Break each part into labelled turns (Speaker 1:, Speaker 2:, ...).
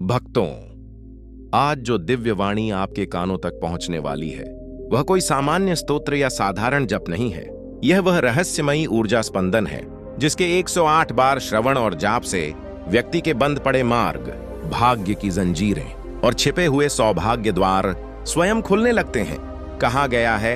Speaker 1: भक्तों, आज जो दिव्य वाणी आपके कानों तक पहुंचने वाली है वह कोई सामान्य स्तोत्र या साधारण जप नहीं है। यह वह रहस्यमयी ऊर्जा स्पंदन है जिसके 108 बार श्रवण और जाप से व्यक्ति के बंद पड़े मार्ग, भाग्य की जंजीरें और छिपे हुए सौभाग्य द्वार स्वयं खुलने लगते हैं। कहा गया है,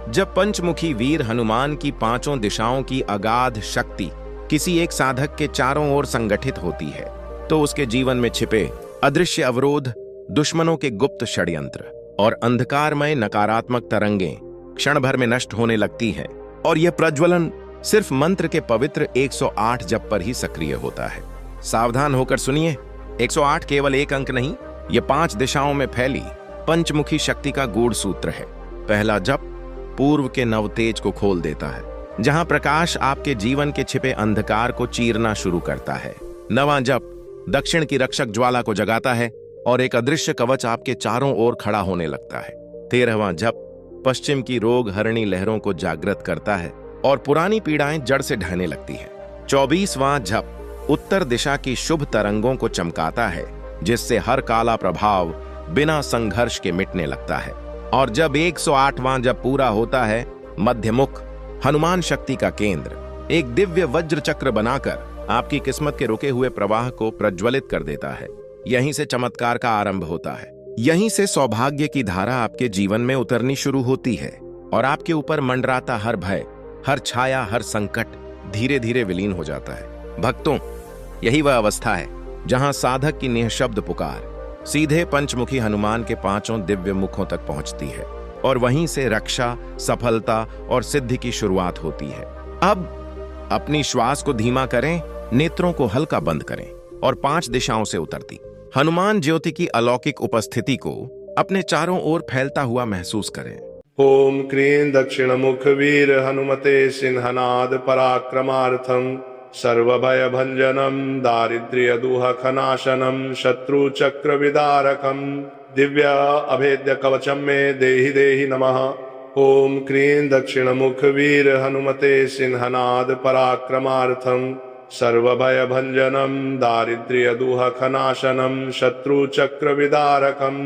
Speaker 1: जब पंचमुखी वीर हनुमान की पांचों दिशाओं की अगाध शक्ति किसी एक साधक के चारों ओर संगठित होती है तो उसके जीवन में छिपे अदृश्य अवरोध, दुश्मनों के गुप्त षड्यंत्र और अंधकारमय नकारात्मक तरंगें क्षण भर में नष्ट होने लगती हैं। और यह प्रज्वलन सिर्फ मंत्र के पवित्र 108 जप पर ही सक्रिय होता है। सावधान होकर सुनिए, 108 केवल एक अंक नहीं, यह 5 दिशाओं में फैली पंचमुखी शक्ति का गूढ़ सूत्र है। पहला जप पूर्व के नवतेज को खोल देता है, जहां प्रकाश आपके जीवन के छिपे अंधकार को चीरना शुरू करता है। नवां जप दक्षिण की रक्षक ज्वाला को जगाता है और एक अदृश्य कवच आपके चारों ओर खड़ा होने लगता है। 13वां जप पश्चिम की रोग हरणी लहरों को जागृत करता है और पुरानी पीड़ाएं जड़ से ढहने लगती हैं। 24वां जप उत्तर दिशा की शुभ तरंगों को चमकाता है, जिससे हर काला प्रभाव बिना संघर्ष के मिटने लगता है। और जब 108वां जप पूरा होता है, मध्यमुख हनुमान शक्ति का केंद्र एक दिव्य वज्र चक्र बनाकर आपकी किस्मत के रुके हुए प्रवाह को प्रज्वलित कर देता है। यहीं से चमत्कार का आरंभ होता है। यहीं से सौभाग्य की धारा आपके जीवन में उतरनी शुरू होती है और आपके ऊपर मंडराता हर भय, हर छाया, हर संकट धीरे धीरे विलीन हो जाता है। भक्तों, यही वह अवस्था है जहां साधक की निःशब्द पुकार सीधे पंचमुखी हनुमान के 5 दिव्य मुखों तक पहुंचती है और वहीं से रक्षा, सफलता और सिद्धि की शुरुआत होती है। अब अपनी श्वास को धीमा करें, नेत्रों को हल्का बंद करें और 5 दिशाओं से उतरती हनुमान ज्योति की अलौकिक उपस्थिति को अपने चारों ओर फैलता हुआ महसूस करें।
Speaker 2: ओम क्रीं दक्षिण मुख वीर हनुमते सिंहनाद पराक्रमार्थम सर्वभय भंजनम दारिद्र्य दुःखनाशनम शत्रु चक्र विदारकम दिव्य अभेद्य कवचम में देहि देहि नमः। ओम क्रीं दक्षिण मुख वीर हनुमते सिंहनाद पराक्रमार्थम सर्वभय भंजनम दारिद्र्य दुःखनाशनम शत्रु चक्र विदारकम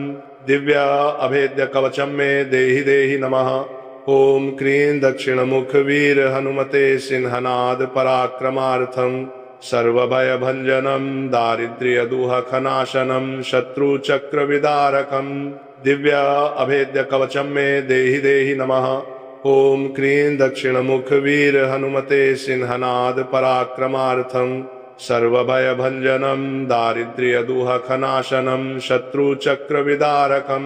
Speaker 2: दिव्य अभेद्य कवचम में देहि देहि नमः। ओम क्रीं दक्षिण मुख वीर हनुमते सिंहनाद पराक्रमार्थम सर्वभय भंजनम दारिद्र्य दुःखनाशनम शत्रु चक्र विदारकम दिव्य अभेद्य कवचम में देहि देहि नमः। ओम क्रीं दक्षिण मुख वीर हनुमते सिंहनाद पराक्रमार्थम सर्वभय भंजनम दारिद्र्य दुःखनाशनम शत्रु चक्र विदारकम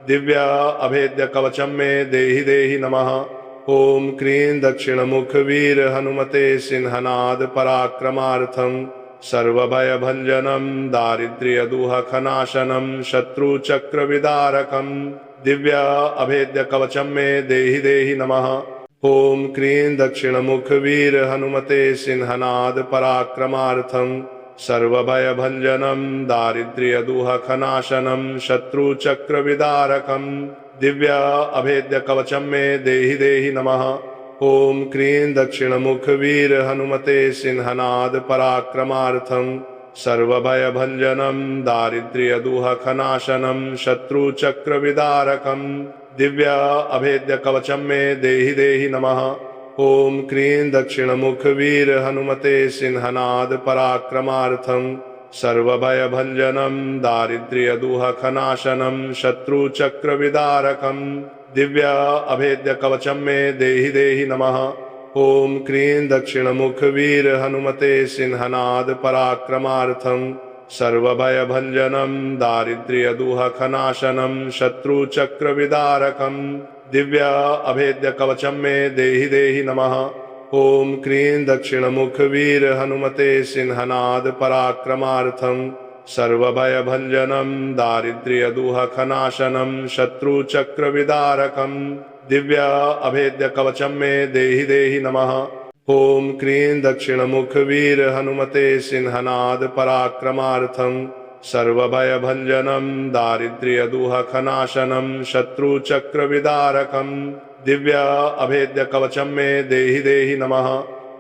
Speaker 2: दिव्य अभेद्य कवचम में देहि देहि नमः। ओम क्रीं दक्षिण मुख वीर हनुमते सिंहनाद पराक्रमार्थम सर्वभय भंजनम दारिद्र्य दुःखनाशनम शत्रु चक्र विदारकम दिव्य अभेद्य कवचम में देहि देहि नमः। ओम क्रीं दक्षिण मुख वीर हनुमते सिंहनाद पराक्रमार्थम सर्वभय भंजनम दारिद्र्य दुःखनाशनम शत्रु चक्र विदारकम दिव्य अभेद्य कवचम में देहि देहि नमः। ओम क्रीं दक्षिण मुख वीर हनुमते सिंहनाद पराक्रमार्थम सर्वभय भंजनम दारिद्र्य दुःखनाशनम शत्रु चक्र विदारकम दिव्य अभेद्य कवचम में देहि देहि नमः। ओम क्रीं दक्षिण मुख वीर हनुमते सिंहनाद पराक्रमार्थम सर्वभय भंजनम दारिद्र्य दुःखनाशनम शत्रु चक्र विदारकम दिव्य अभेद्य कवचम में देहि देहि नमः। ओम क्रीं दक्षिण मुख वीर हनुमते सिंहनाद पराक्रमार्थम सर्वभय भंजनम दारिद्र्य दुःखनाशनम शत्रु चक्र विदारकम दिव्य अभेद्य कवचम में देहि देहि नमः। ओम क्रीं दक्षिण मुख वीर हनुमते सिंहनाद पराक्रमार्थम सर्वभय भंजनम दारिद्र्य दुःखनाशनम शत्रु चक्र विदारकम दिव्य अभेद्य कवचम में देहि देहि नमः। ओम क्रीं दक्षिण मुख वीर हनुमते सिंहनाद पराक्रमार्थम सर्वभय भंजनम दारिद्र्य दुःखनाशनम शत्रु चक्र विदारकम दिव्य अभेद्य कवचम में देहि देहि नमः।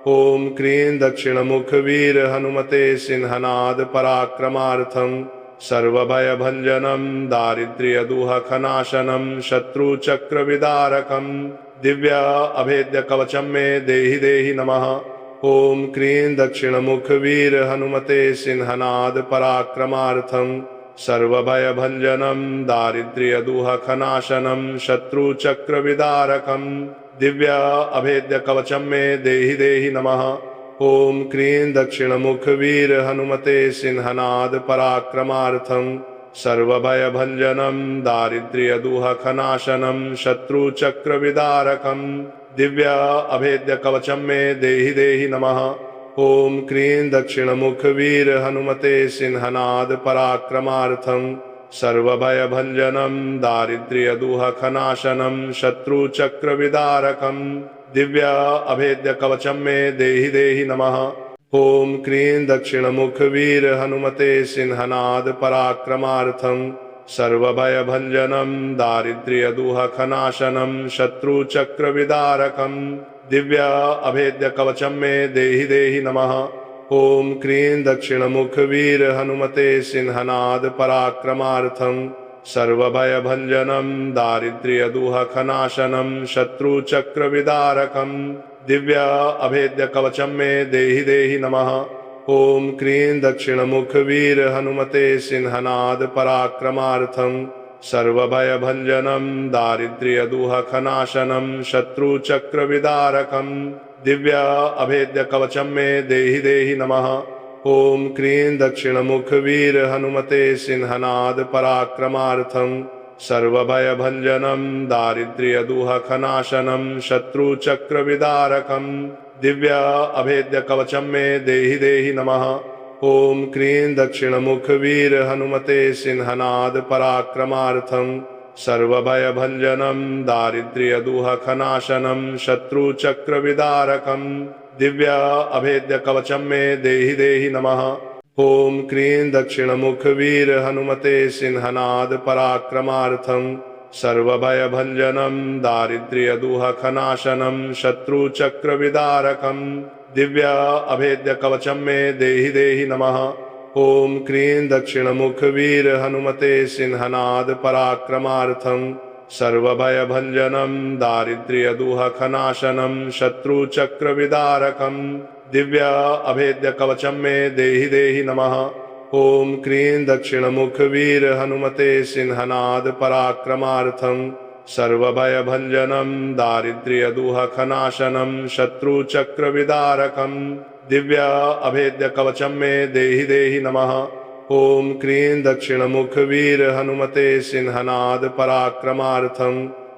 Speaker 2: ओम क्रीं दक्षिण मुख वीर हनुमते सिंहनाद पराक्रमार्थम सर्वभयभञ्जनं दारिद्र्यदुःखनाशनं शत्रुचक्रविदारकं दिव्य अभेद्यकवचं मे देहि देहि नमः। ॐ क्रीं दक्षिणमुखवीर हनुमते सिंहनाद पराक्रमार्थं सर्वभयभञ्जनं दारिद्र्यदुःखनाशनं शत्रुचक्रविदारकं दिव्य अभेद्यकवचं मे देहि देहि नमः। ॐ क्रीं दक्षिणमुखवीर हनुमते सिंहनाद पराक्रमार्थं सर्वभयभञ्जनं दारिद्र्यदुःखनाशनं शत्रुचक्रविदारकं दिव्य अभेद्यकवचं मे देहि देहि नमः। ॐ क्रीं दक्षिणमुखवीर हनुमते सिंहनाद पराक्रमार्थं सर्वभयभञ्जनं दारिद्र्यदुःखनाशनं शत्रुचक्रविदारकं दिव्य अभेद्यकवचं मे देहि देहि नमः। ॐ क्रीं दक्षिणमुखवीर हनुमते सिंहनाद पराक्रमार्थं सर्वभयभञ्जनं दारिद्र्यदुःखनाशनं शत्रुचक्रविदारकं दिव्य अभेद्यकवचं मे देहि देहि नमः। ॐ क्रीं दक्षिणमुखवीर हनुमते सिंहनाद पराक्रमार्थं सर्वभयभञ्जनं दारिद्र्यदुःखनाशनं शत्रुचक्रविदारकं दिव्य अभेद्यकवचं मे देहि देहि नमः। ॐ क्रीं दक्षिणमुखवीर हनुमते सिंहनाद पराक्रमार्थं सर्वभयभञ्जनं दारिद्र्यदुःखनाशनं शत्रुचक्रविदारकं दिव्य अभेद्यकवचं मे देहि देहि नमः। ॐ क्रीं दक्षिणमुखवीर हनुमते सिंहनाद पराक्रमार्थं सर्वभयभञ्जनं दारिद्र्यदुःखनाशनं शत्रुचक्रविदारकं दिव्य अभेद्यकवचं मे देहि देहि नमः। ॐ क्रीं दक्षिणमुखवीर हनुमते सिंहनाद पराक्रमार्थं सर्वभयभञ्जनं दारिद्र्यदुःखनाशनं शत्रुचक्रविदारकं दिव्य अभेद्यकवचं मे देहि देहि नमः। ॐ क्रीं दक्षिणमुखवीर हनुमते सिंहनाद पराक्रमार्थं सर्वभयभञ्जनं दारिद्र्यदुःखनाशनं शत्रुचक्रविदारकं दिव्य अभेद्यकवचं मे देहि देहि नमः। ॐ क्रीं दक्षिणमुखवीर हनुमते सिंहनाद पराक्रमार्थं सर्वभयभञ्जनं दारिद्र्यदुःखनाशनं शत्रुचक्रविदारकं दिव्य अभेद्यकवचं मे देहि देहि नमः। ॐ क्रीं दक्षिणमुखवीर हनुमते सिंहनाद पराक्रमार्थं सर्वभयभञ्जनं दारिद्र्यदुःखनाशनं शत्रुचक्रविदारकं दिव्य अभेद्यकवचं मे देहि देहि नमः। ॐ क्रीं दक्षिणमुखवीर हनुमते सिंहनाद पराक्रमार्थं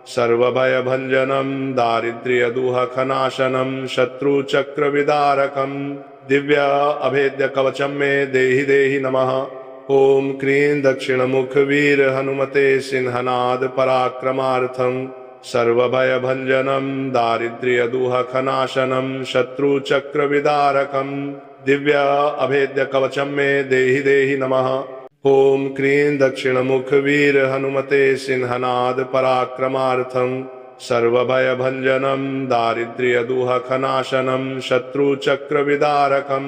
Speaker 2: सर्वभयभञ्जनं दारिद्र्यदुःखनाशनं शत्रुचक्रविदारकं दिव्य अभेद्यकवचं मे देहि देहि नमः। ॐ क्रीं दक्षिणमुखवीर हनुमते सिंहनाद पराक्रमार्थं सर्वभयभञ्जनं दारिद्र्यदुःखनाशनं शत्रुचक्रविदारकं दिव्य अभेद्यकवचं मे देहि देहि नमः। ॐ क्रीं दक्षिणमुखवीर हनुमते सिंहनाद पराक्रमार्थं सर्वभयभञ्जनं दारिद्र्यदुःखनाशनं शत्रुचक्रविदारकं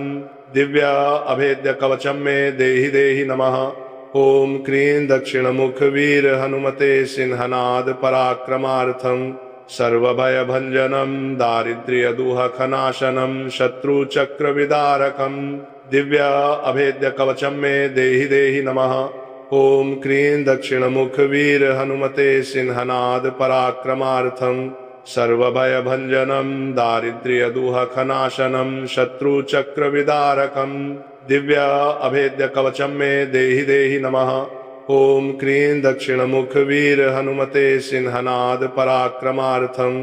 Speaker 2: दिव्य अभेद्यकवचं मे देहि देहि नमः। ॐ क्रीं दक्षिणमुखवीर हनुमते सिंहनाद पराक्रमार्थं सर्वभयभञ्जनं दारिद्र्यदुःखनाशनं शत्रुचक्रविदारकं दिव्य अभेद्यकवचं मे देहि देहि नमः। ॐ क्रीं दक्षिणमुखवीर हनुमते सिंहनाद पराक्रमार्थं सर्वभयभञ्जनं दारिद्र्यदुःखनाशनं शत्रुचक्रविदारकं दिव्य अभेद्यकवचं मे देहि देहि नमः। ॐ क्रीं दक्षिणमुखवीर हनुमते सिंहनाद पराक्रमार्थं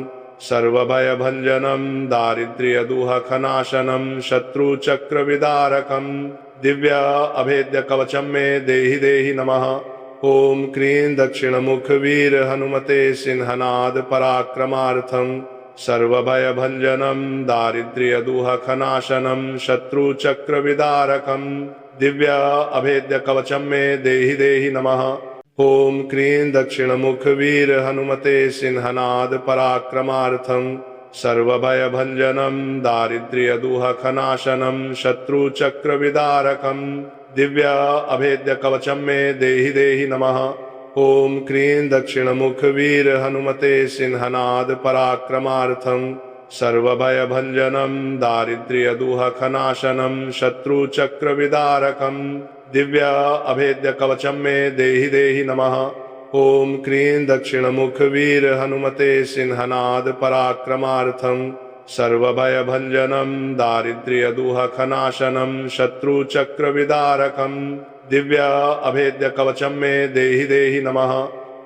Speaker 2: सर्वभयभञ्जनं दारिद्र्यदुःखनाशनं शत्रुचक्रविदारकं दिव्य अभेद्यकवचं मे देहि देहि नमः। ॐ क्रीं दक्षिणमुखवीर हनुमते सिंहनाद पराक्रमार्थं सर्वभयभञ्जनं दारिद्र्यदुःखनाशनं शत्रुचक्रविदारकं दिव्य अभेद्यकवचं मे देहि देहि नमः। ॐ क्रीं दक्षिणमुखवीर हनुमते सिंहनाद पराक्रमार्थं सर्वभयभञ्जनं दारिद्र्यदुःखनाशनं शत्रुचक्रविदारकं दिव्य अभेद्य कवचम मे देहि देहि नमः। ओम क्रीं दक्षिणमुख वीर हनुमते सिंहनाद पराक्रमार्थम सर्वभयभंजनम दारिद्र्य दुःखनाशनम शत्रुचक्र विदारकम दिव्य अभेद्य कवचम मे देहि देहि नमः। ओम क्रीं दक्षिणमुख वीर हनुमते सिंहनाद पराक्रमार्थम सर्वभयभंजनम दारिद्र्य दुःखनाशनम शत्रुचक्र विदारकम दिव्य अभेद्य कवचम मे देहि देहि नमः।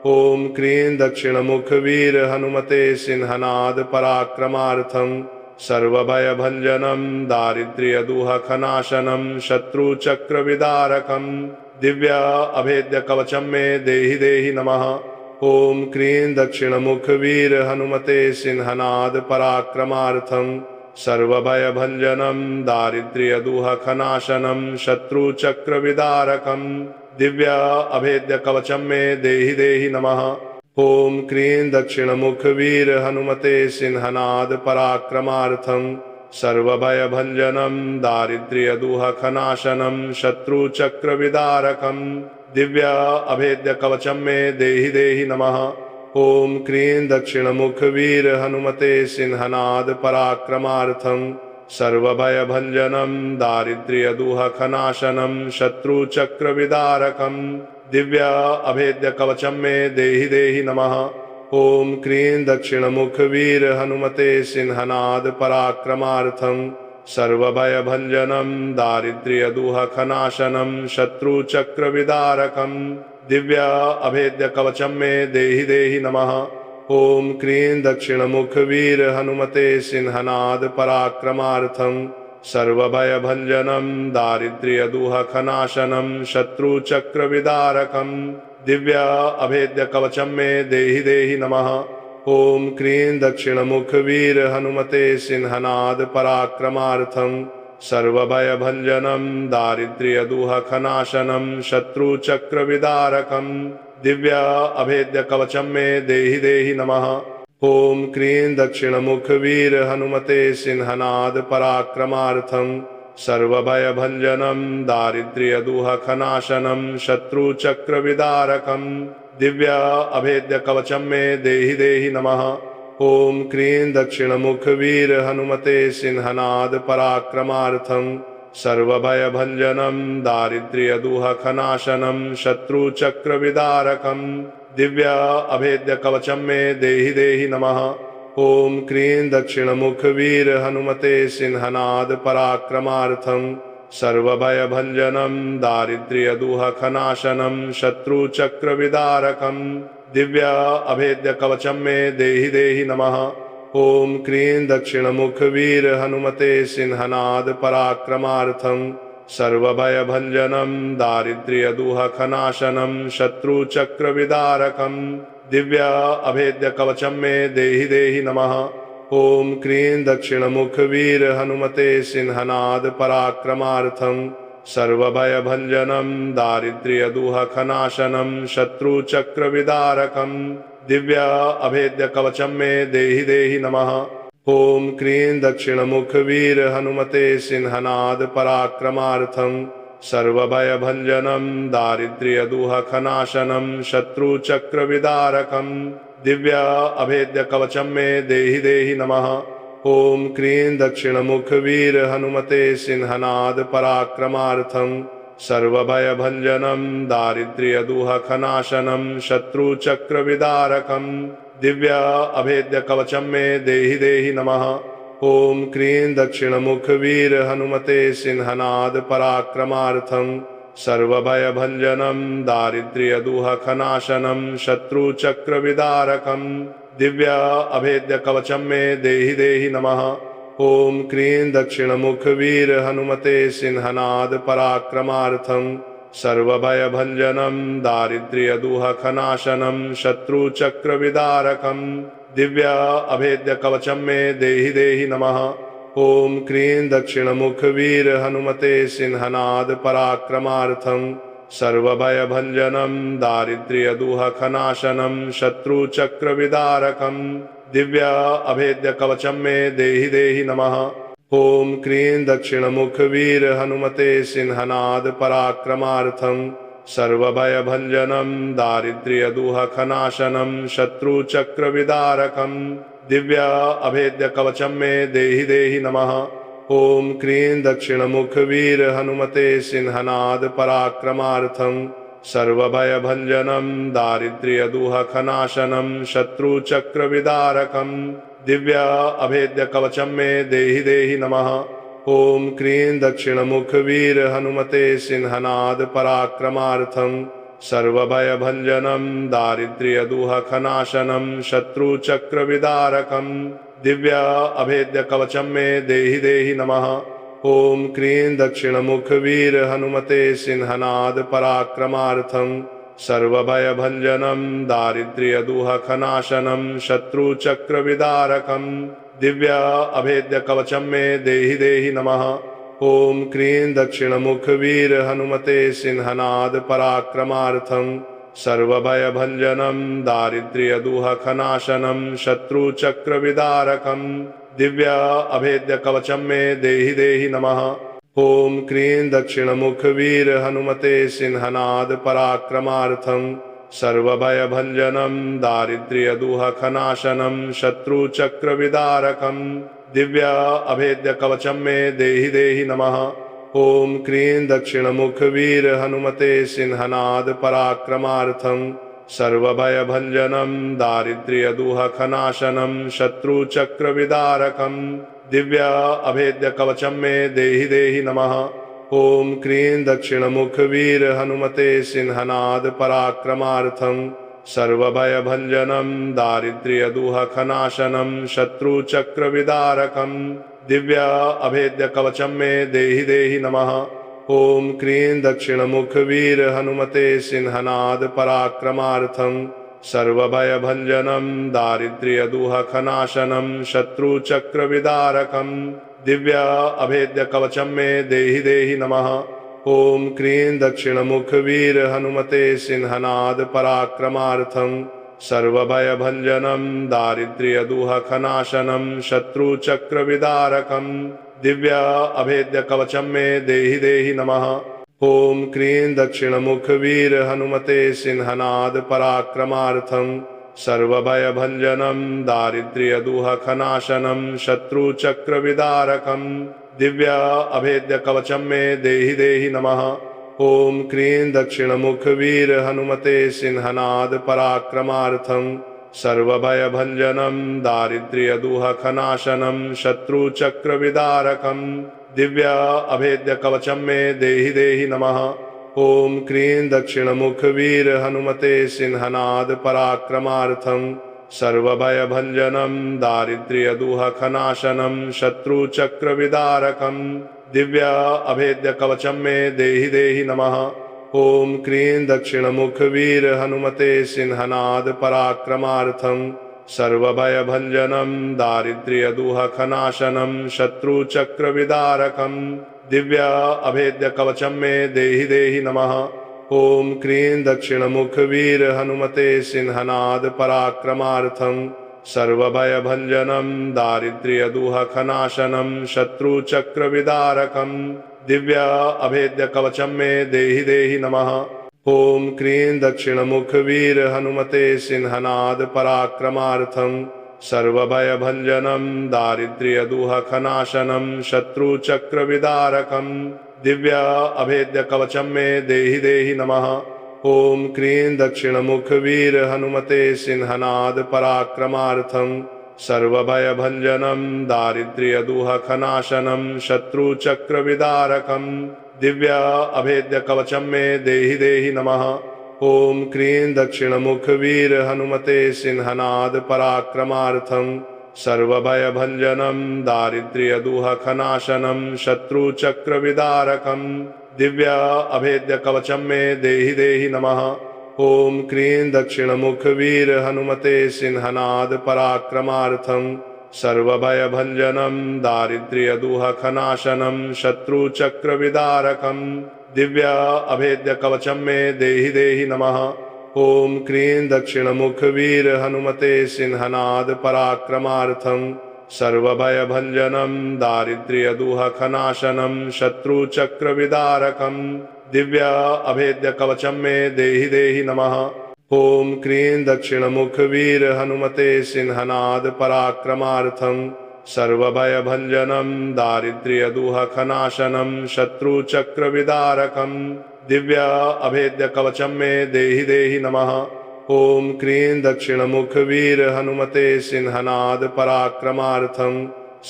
Speaker 2: ओम क्रीं दक्षिणमुख वीर हनुमते सिंहनाद पराक्रमार्थम सर्वभयभंजनम दारिद्र्य दुःखनाशनम शत्रुचक्र विदारकम दिव्य अभेद्य कवचम मे देहि देहि नमः। ओम क्रीं दक्षिणमुख वीर हनुमते सिंहनाद पराक्रमार्थम सर्वभयभंजनम दारिद्र्य दुःखनाशनम शत्रुचक्र विदारकम दिव्य अभेद्य कवचम मे देहि देहि नमः। ओम क्रीं दक्षिणमुख वीर हनुमते सिंहनाद पराक्रमार्थम सर्वभयभंजनम दारिद्र्य दुःखनाशनम शत्रुचक्र विदारकम दिव्य अभेद्य कवचम मे देहि देहि नमः। ओम क्रीं दक्षिणमुख वीर हनुमते सिंहनाद पराक्रमार्थम सर्वभयभंजनम दारिद्र्य दुःखनाशनम शत्रुचक्र विदारकम दिव्य अभेद्य कवचम मे देहि देहि नमः। ओम क्रीं दक्षिणमुख वीर हनुमते सिंहनाद पराक्रमार्थम सर्वभयभंजनम दारिद्र्य दुःखनाशनम शत्रुचक्र विदारकम दिव्य अभेद्य कवचम मे देहि देहि नमः। ओम क्रीं दक्षिणमुख वीर हनुमते सिंहनाद पराक्रमार्थम सर्वभयभंजनम दारिद्र्य दुःखनाशनम शत्रुचक्र विदारकम दिव्य अभेद्य कवचम मे देहि देहि नमः। ओम क्रीं दक्षिणमुख वीर हनुमते सिंहनाद पराक्रमार्थम सर्वभयभंजनम दारिद्र्य दुःखनाशनम शत्रुचक्र विदारकम दिव्य अभेद्य कवचम मे देहि देहि नमः। ओम क्रीं दक्षिणमुख वीर हनुमते सिंहनाद पराक्रमार्थम सर्वभयभंजनम दारिद्र्य दुःखनाशनम शत्रुचक्र विदारकम दिव्य अभेद्य कवचम मे देहि देहि नमः। ओम क्रीं दक्षिणमुख वीर हनुमते सिंहनाद पराक्रमार्थम सर्वभयभंजनम दारिद्र्य दुःखनाशनम शत्रुचक्र विदारकम दिव्य अभेद्य कवचम मे देहि देहि नमः। ओम क्रीं दक्षिणमुख वीर हनुमते सिंहनाद पराक्रमार्थम सर्वभयभंजनम दारिद्र्य दुःखनाशनम शत्रुचक्र विदारकम दिव्य अभेद्य कवचम मे देहि देहि नमः। ओम क्रीं दक्षिणमुख वीर हनुमते सिंहनाद पराक्रमार्थम सर्वभयभंजनम दारिद्र्य दुःखनाशनम शत्रुचक्र विदारकम दिव्य अभेद्य कवचम मे देहि देहि नमः। ओम क्रीं दक्षिणमुख वीर हनुमते सिंहनाद पराक्रमार्थम सर्वभयभंजनम दारिद्र्य दुःखनाशनम शत्रुचक्र विदारकम दिव्य अभेद्य कवचम मे देहि देहि नमः। ओम क्रीं दक्षिणमुख वीर हनुमते सिंहनाद पराक्रमार्थम सर्वभयभंजनम दारिद्र्य दुःखनाशनम शत्रुचक्र विदारकम दिव्य अभेद्य कवचम मे देहि देहि नमः। ओम क्रीं दक्षिणमुख वीर हनुमते सिंहनाद पराक्रमार्थम सर्वभयभंजनम दारिद्र्य दुःखनाशनम शत्रुचक्र विदारकम दिव्य अभेद्य कवचम मे देहि देहि नमः। ओम क्रीं दक्षिणमुख वीर हनुमते सिंहनाद पराक्रमार्थम सर्वभयभंजनम दारिद्र्य दुःखनाशनम शत्रुचक्र विदारकम दिव्य अभेद्य कवचम मे देहि देहि नमः। ओम क्रीं दक्षिणमुख वीर हनुमते सिंहनाद पराक्रमार्थम सर्वभयभंजनम दारिद्र्य दुःखनाशनम शत्रुचक्र विदारकम दिव्य अभेद्य कवचम मे देहि देहि नमः। ओम क्रीं दक्षिणमुख वीर हनुमते सिंहनाद पराक्रमार्थम सर्वभयभंजनम दारिद्र्य दुःखनाशनम शत्रुचक्र विदारकम दिव्य अभेद्य कवचम मे देहि देहि नमः। ॐ क्रीं दक्षिणमुखवीर हनुमते सिंहनाद पराक्रमार्थं सर्वभयभञ्जनं दारिद्र्यदुःखनाशनं शत्रुचक्रविदारकं दिव्य अभेद्य कवचं मे देहि देहि नमः। ॐ क्रीं दक्षिणमुखवीर हनुमते सिंहनाद पराक्रमार्थं सर्वभयभञ्जनं दारिद्र्यदुःखनाशनं शत्रुचक्रविदारकं दिव्य अभेद्य कवचं मे देहि देहि नमः। ॐ क्रीं दक्षिणमुखवीर हनुमते सिंहनाद पराक्रमार्थं सर्वभयभञ्जनं दारिद्र्यदुःखनाशनं शत्रुचक्रविदारकं दिव्य अभेद्य कवचं मे देहि देहि नमः। ॐ क्रीं दक्षिणमुखवीर हनुमते सिंहनाद पराक्रमार्थं सर्वभयभञ्जनं दारिद्र्यदुःखनाशनं शत्रुचक्रविदारकं दिव्य अभेद्य कवचं मे देहि देहि नमः। ॐ क्रीं दक्षिणमुखवीर हनुमते सिंहनाद पराक्रमार्थं सर्वभयभञ्जनं दारिद्र्यदुःखनाशनं शत्रुचक्रविदारकं दिव्य अभेद्य कवचं मे देहि देहि नमः। ॐ क्रीं दक्षिणमुखवीर हनुमते सिंहनाद पराक्रमार्थं सर्वभयभञ्जनं दारिद्र्यदुःखनाशनं शत्रुचक्रविदारकं दिव्य अभेद्य कवचं मे देहि देहि नमः। ॐ क्रीं दक्षिणमुखवीर हनुमते सिंहनाद पराक्रमार्थं सर्वभयभञ्जनं दारिद्र्यदुःखनाशनं शत्रुचक्रविदारकं दिव्य अभेद्य कवचं मे देहि देहि नमः। ॐ क्रीं दक्षिणमुखवीर हनुमते सिंहनाद पराक्रमार्थं सर्वभयभञ्जनं दारिद्र्यदुःखनाशनं शत्रुचक्रविदारकं दिव्य अभेद्य कवचं मे देहि देहि नमः। ॐ क्रीं दक्षिणमुखवीर हनुमते सिंहनाद पराक्रमार्थं सर्वभयभञ्जनं दारिद्र्यदुःखनाशनं शत्रुचक्रविदारकं दिव्य अभेद्य कवचं मे देहि देहि नमः। ॐ क्रीं दक्षिणमुखवीर हनुमते सिंहनाद पराक्रमार्थं सर्वभयभञ्जनं दारिद्र्यदुःखनाशनं शत्रुचक्रविदारकं दिव्य अभेद्य कवचं मे देहि देहि नमः। ॐ क्रीं दक्षिणमुखवीर हनुमते सिंहनाद पराक्रमार्थं सर्वभयभञ्जनं दारिद्र्यदुःखनाशनं शत्रुचक्रविदारकं दिव्य अभेद्य कवचं मे देहि देहि नमः। ॐ क्रीं दक्षिणमुखवीर हनुमते सिंहनाद पराक्रमार्थं सर्वभयभञ्जनं दारिद्र्यदुःखनाशनं शत्रुचक्रविदारकं दिव्य अभेद्य कवचं मे देहि देहि नमः। ॐ क्रीं दक्षिणमुखवीर हनुमते सिंहनाद पराक्रमार्थं सर्वभयभञ्जनं दारिद्र्यदुःखनाशनं शत्रुचक्रविदारकं दिव्य अभेद्य कवचं मे देहि देहि नमः। ॐ क्रीं दक्षिणमुखवीर हनुमते सिंहनाद पराक्रमार्थं सर्वभयभञ्जनं दारिद्र्यदुःखनाशनं शत्रुचक्रविदारकं दिव्य अभेद्य कवचं मे देहि देहि नमः। ॐ क्रीं दक्षिणमुखवीर हनुमते सिंहनाद पराक्रमार्थं सर्वभयभञ्जनं दारिद्र्यदुःखनाशनं शत्रुचक्रविदारकं दिव्य अभेद्य कवचं मे देहि देहि नमः। ॐ क्रीं दक्षिणमुखवीर हनुमते सिंहनाद पराक्रमार्थं सर्वभयभञ्जनं दारिद्र्यदुःखनाशनं शत्रुचक्रविदारकं दिव्य अभेद्य कवचं मे देहि देहि नमः। ॐ क्रीं दक्षिणमुखवीर हनुमते सिंहनाद पराक्रमार्थं सर्वभयभञ्जनं दारिद्र्यदुःखनाशनं शत्रुचक्रविदारकं दिव्य अभेद्य कवचं मे देहि देहि नमः। ॐ क्रीं दक्षिणमुखवीर हनुमते सिंहनाद पराक्रमार्थं सर्वभयभञ्जनं दारिद्र्यदुःखनाशनं शत्रुचक्रविदारकं दिव्य अभेद्य कवचं मे देहि देहि नमः। ॐ क्रीं दक्षिणमुखवीर हनुमते सिंहनाद पराक्रमार्थं सर्वभयभञ्जनं दारिद्र्यदुःखनाशनं शत्रुचक्रविदारकं दिव्य अभेद्य कवचं मे देहि देहि नमः। ॐ क्रीं दक्षिणमुखवीर हनुमते सिंहनाद पराक्रमार्थं सर्वभयभञ्जनं दारिद्र्यदुःखनाशनं शत्रुचक्रविदारकं दिव्य अभेद्यकवचं मे देहि देहि नमः। ॐ क्रीं दक्षिणमुखवीर हनुमते सिंहनाद पराक्रमार्थं सर्वभयभञ्जनं दारिद्र्यदुःखनाशनं शत्रुचक्रविदारकं दिव्य अभेद्यकवचं मे देहि देहि नमः। ॐ क्रीं दक्षिणमुखवीर हनुमते सिंहनाद पराक्रमार्थं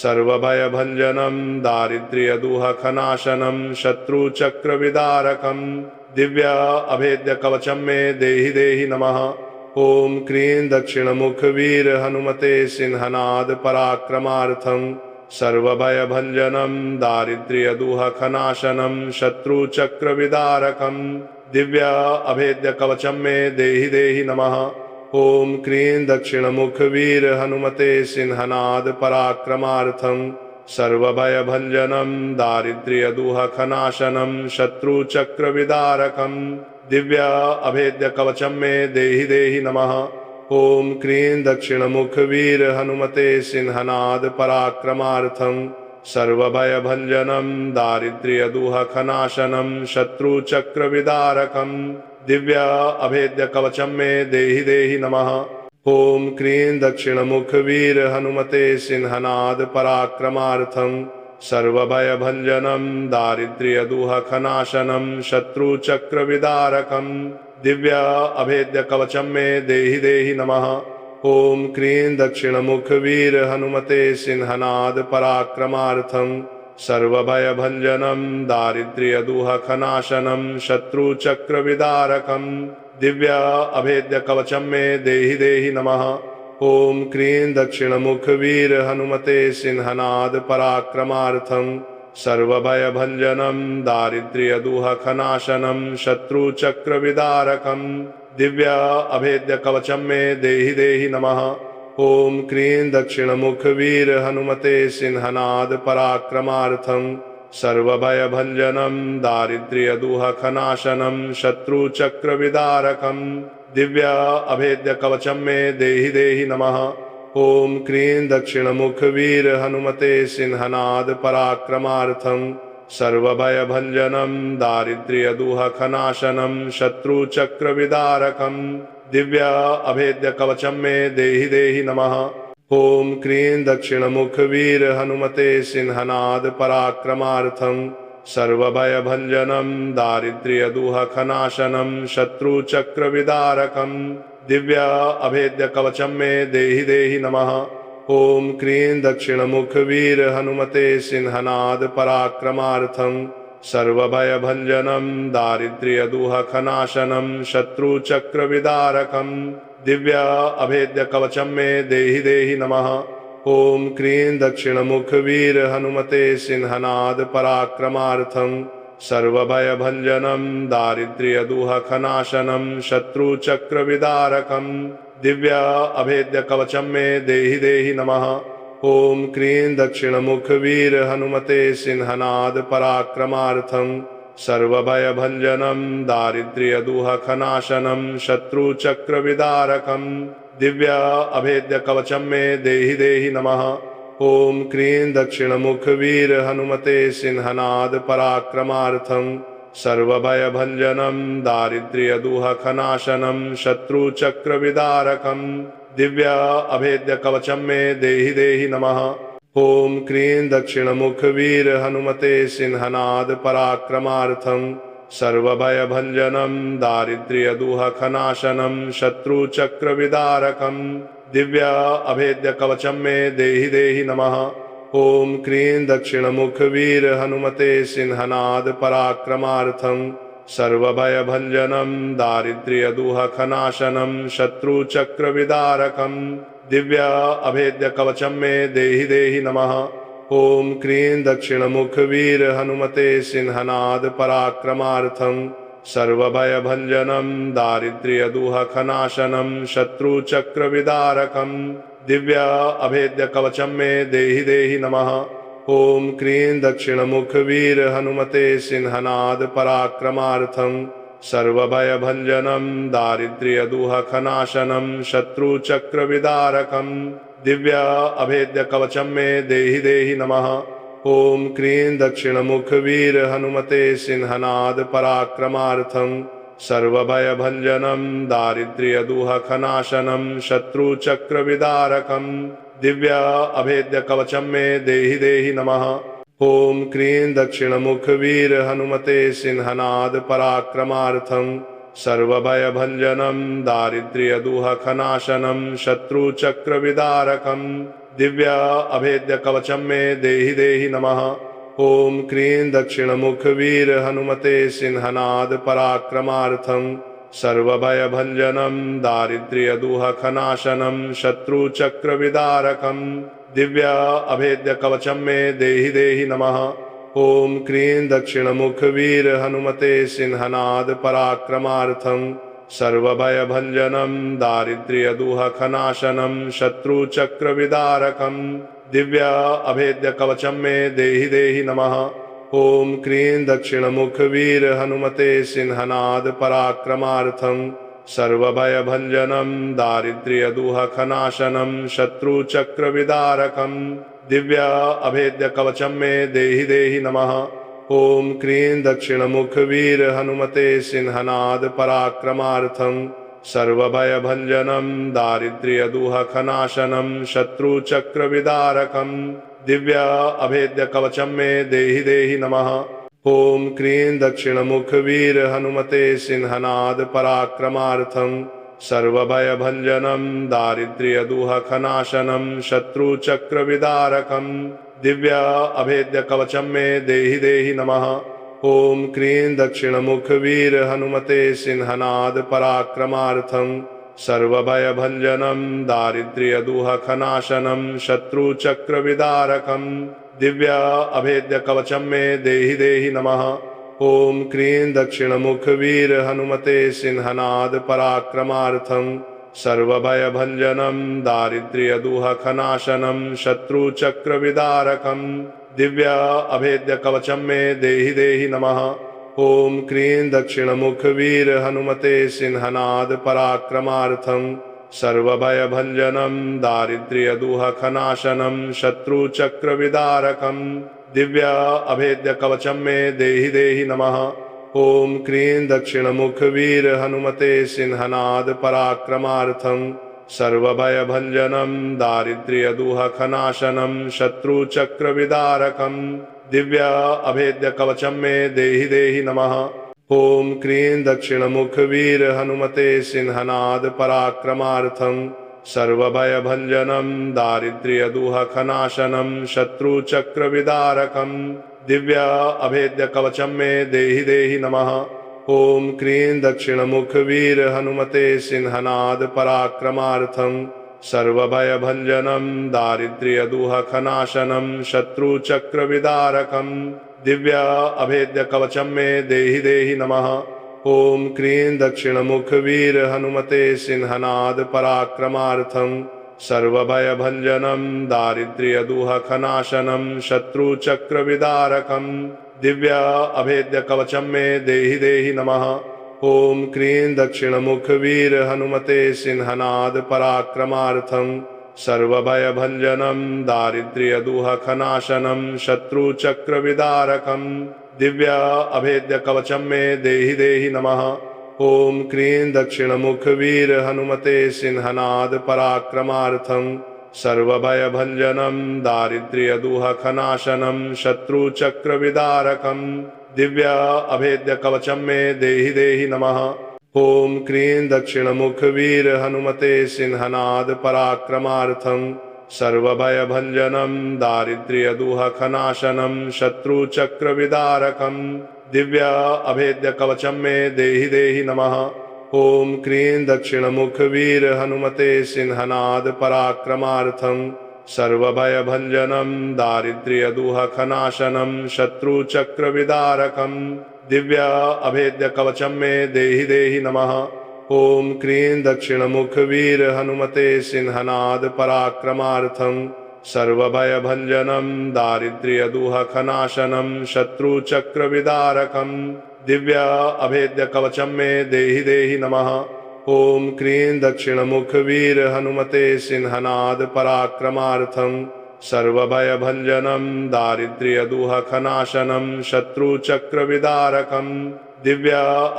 Speaker 2: सर्वभयभञ्जनं दारिद्र्यदुःखनाशनं शत्रुचक्रविदारकं दिव्य अभेद्यकवचं मे देहि देहि नमः। ॐ क्रीं दक्षिणमुखवीर हनुमते सिंहनाद पराक्रमार्थं सर्वभयभञ्जनं दारिद्र्यदुःखनाशनं शत्रुचक्रविदारकं दिव्य अभेद्यकवचं मे देहि देहि नमः। ॐ क्रीं दक्षिणमुखवीर हनुमते सिंहनाद पराक्रमार्थं सर्वभयभञ्जनं दारिद्र्यदुःखनाशनं शत्रुचक्रविदारकं दिव्य अभेद्यकवचं मे देहि देहि नमः। ॐ क्रीं दक्षिणमुखवीर हनुमते सिंहनाद पराक्रमार्थं सर्वभयभञ्जनं दारिद्र्यदुःखनाशनं शत्रुचक्रविदारकं दिव्य अभेद्यकवचं मे देहि देहि नमः। ॐ क्रीं दक्षिणमुखवीर हनुमते सिंहनाद पराक्रमार्थं सर्वभयभञ्जनं दारिद्र्यदुःखनाशनं शत्रुचक्रविदारकं दिव्य अभेद्यकवचं मे देहि देहि नमः। ॐ क्रीं दक्षिणमुखवीर हनुमते सिंहनाद पराक्रमार्थं सर्वभयभञ्जनं दारिद्र्यदुःखनाशनं शत्रुचक्रविदारकं दिव्य अभेद्यकवचं मे देहि देहि नमः। ॐ क्रीं दक्षिणमुखवीर हनुमते सिंहनाद पराक्रमार्थं सर्वभयभञ्जनं दारिद्र्यदुःखनाशनं शत्रुचक्रविदारकं दिव्य अभेद्यकवचं मे देहि देहि नमः। ॐ क्रीं दक्षिणमुखवीर हनुमते सिंहनाद पराक्रमार्थं सर्वभयभञ्जनं दारिद्र्यदुःखनाशनं शत्रुचक्रविदारकं दिव्य अभेद्यकवचं मे देहि देहि नमः। ॐ क्रीं दक्षिणमुखवीर हनुमते सिंहनाद पराक्रमार्थं सर्वभयभञ्जनं दारिद्र्यदुःखनाशनं शत्रुचक्रविदारकं दिव्य अभेद्यकवचं मे देहि देहि नमः। ॐ क्रीं दक्षिणमुखवीर हनुमते सिंहनाद पराक्रमार्थं सर्वभयभञ्जनं दारिद्र्यदुःखनाशनं शत्रुचक्रविदारकं दिव्य अभेद्यकवचं मे देहि देहि नमः। ॐ क्रीं दक्षिणमुखवीर हनुमते सिंहनाद पराक्रमार्थं सर्वभयभञ्जनं दारिद्र्यदुःखनाशनं शत्रुचक्रविदारकं दिव्य अभेद्यकवचं मे देहि देहि नमः। ॐ क्रीं दक्षिणमुखवीर हनुमते सिंहनाद पराक्रमार्थं सर्वभयभञ्जनं दारिद्र्यदुःखनाशनं शत्रुचक्रविदारकं दिव्य अभेद्यकवचं मे देहि देहि नमः। ॐ क्रीं दक्षिणमुखवीर हनुमते सिंहनाद पराक्रमार्थं सर्वभयभञ्जनं दारिद्र्यदुःखनाशनं शत्रुचक्रविदारकं दिव्य अभेद्यकवचं मे देहि देहि नमः। ॐ क्रीं दक्षिणमुखवीर हनुमते सिंहनाद पराक्रमार्थं सर्वभयभञ्जनं दारिद्र्यदुःखनाशनं शत्रुचक्रविदारकं दिव्य अभेद्यकवचं मे देहि देहि नमः। ॐ क्रीं दक्षिणमुखवीर हनुमते सिंहनाद पराक्रमार्थं सर्वभयभञ्जनं दारिद्र्यदुःखनाशनं शत्रुचक्रविदारकं दिव्य अभेद्यकवचं मे देहि देहि नमः। ॐ क्रीं दक्षिणमुखवीर हनुमते सिंहनाद पराक्रमार्थं सर्वभयभञ्जनं दारिद्र्यदुःखनाशनं शत्रुचक्रविदारकं दिव्य अभेद्यकवचं मे देहि देहि नमः। ॐ क्रीं दक्षिणमुखवीर हनुमते सिंहनाद पराक्रमार्थं सर्वभयभञ्जनं दारिद्र्यदुःखनाशनं शत्रुचक्रविदारकं दिव्य अभेद्यकवचं मे देहि देहि नमः। ॐ क्रीं दक्षिणमुखवीर हनुमते सिंहनाद पराक्रमार्थं सर्वभयभञ्जनं दारिद्र्यदुःखनाशनं शत्रुचक्रविदारकं दिव्य अभेद्य कवचम मे देहि देहि नमः। ओम क्रीं दक्षिणमुख वीर हनुमते सिंहनाद पराक्रमार्थं सर्वभयभञ्जनं दारिद्र्यदुःखनाशनं शत्रुचक्रविदारकं दिव्य अभेद्य कवचम मे देहि देहि नमः। ओम क्रीं दक्षिणमुख वीर हनुमते सिंहनाद पराक्रमार्थं सर्वभयभञ्जनं दारिद्र्यदुःखनाशनं शत्रुचक्रविदारकं दिव्य अभेद्य कवचम मे देहि देहि नमः। ओम क्रीं दक्षिणमुख वीर हनुमते सिंहनाद पराक्रमार्थं सर्वभयभञ्जनं दारिद्र्यदुःखनाशनं शत्रुचक्रविदारकं दिव्य अभेद्य कवचम मे देहि देहि नमः। ओम क्रीं दक्षिणमुख वीर हनुमते सिंहनाद पराक्रमार्थं सर्वभयभञ्जनं दारिद्र्यदुःखनाशनं शत्रुचक्रविदारकं दिव्य अभेद्य कवचम मे देहि देहि नमः। ओम क्रीं दक्षिणमुख वीर हनुमते सिंहनाद पराक्रमार्थं सर्वभयभञ्जनं दारिद्र्यदुःखनाशनं शत्रुचक्रविदारकं दिव्य अभेद्य कवचम मे देहि देहि नमः। ओम क्रीं दक्षिणमुख वीर हनुमते सिंहनाद पराक्रमार्थं सर्वभयभञ्जनं दारिद्र्यदुःखनाशनं शत्रुचक्रविदारकं दिव्य अभेद्य कवचम मे देहि देहि नमः। ओम क्रीं दक्षिणमुख वीर हनुमते सिंहनाद पराक्रमार्थं सर्वभयभञ्जनं दारिद्र्यदुःखनाशनं शत्रुचक्रविदारकं दिव्य अभेद्य कवचम मे देहि देहि नमः। ओम क्रीं दक्षिणमुख वीर हनुमते सिंहनाद पराक्रमार्थं सर्वभयभञ्जनं दारिद्र्यदुःखनाशनं शत्रुचक्रविदारकं दिव्य अभेद्य कवचम मे देहि देहि नमः। ओम क्रीं दक्षिणमुख वीर हनुमते सिंहनाद पराक्रमार्थं सर्वभयभञ्जनं दारिद्र्यदुःखनाशनं शत्रुचक्रविदारकं दिव्य अभेद्य कवचम मे देहि देहि नमः। ओम क्रीं दक्षिणमुख वीर हनुमते सिंहनाद पराक्रमार्थं सर्वभयभञ्जनं दारिद्र्यदुःखनाशनं शत्रुचक्रविदारकं दिव्य अभेद्य कवचम मे देहि देहि नमः। ओम क्रीं दक्षिणमुख वीर हनुमते सिंहनाद पराक्रमार्थं सर्वभयभञ्जनं दारिद्र्यदुःखनाशनं शत्रुचक्रविदारकं दिव्य अभेद्य कवचम मे देहि देहि नमः। ओम क्रीं दक्षिणमुख वीर हनुमते सिंहनाद पराक्रमार्थं सर्वभयभञ्जनं दारिद्र्यदुःखनाशनं शत्रुचक्रविदारकं दिव्य अभेद्य कवचम मे देहि देहि नमः। ओम क्रीं दक्षिणमुख वीर हनुमते सिंहनाद पराक्रमार्थं सर्वभयभञ्जनं दारिद्र्यदुःखनाशनं शत्रुचक्रविदारकं दिव्य अभेद्य कवचम मे देहि देहि नमः। ओम क्रीं दक्षिणमुख वीर हनुमते सिंहनाद पराक्रमार्थं सर्वभयभञ्जनं दारिद्र्यदुःखनाशनं शत्रुचक्रविदारकं दिव्य अभेद्य कवचम मे देहि देहि नमः। ओम क्रीं दक्षिणमुख वीर हनुमते सिंहनाद पराक्रमार्थं सर्वभयभञ्जनं दारिद्र्यदुःखनाशनं शत्रुचक्रविदारकं दिव्य अभेद्य कवचम मे देहि देहि नमः। ओम क्रीं दक्षिणमुख वीर हनुमते सिंहनाद पराक्रमार्थं सर्वभयभञ्जनं दारिद्र्यदुःखनाशनं शत्रुचक्रविदारकं दिव्य अभेद्य कवचम मे देहि देहि नमः। ओम क्रीं दक्षिणमुख वीर हनुमते सिंहनाद पराक्रमार्थं सर्वभयभञ्जनं दारिद्र्यदुःखनाशनं शत्रुचक्रविदारकं दिव्य अभेद्य कवचम मे देहि देहि नमः। ओम क्रीं दक्षिणमुख वीर हनुमते सिंहनाद पराक्रमार्थं सर्वभयभञ्जनं दारिद्र्यदुःखनाशनं शत्रुचक्रविदारकं दिव्य अभेद्य कवचम मे देहि देहि नमः। ओम क्रीं दक्षिणमुख वीर हनुमते सिंहनाद पराक्रमार्थं सर्वभयभञ्जनं दारिद्र्यदुःखनाशनं शत्रुचक्रविदारकं दिव्य अभेद्य कवचम मे देहि देहि नमः। ॐ क्रीं दक्षिणमुखवीर हनुमते सिंहनाद पराक्रमार्थं सर्वभयभञ्जनं दारिद्र्यदुःखनाशनं शत्रुचक्रविदारकं दिव्य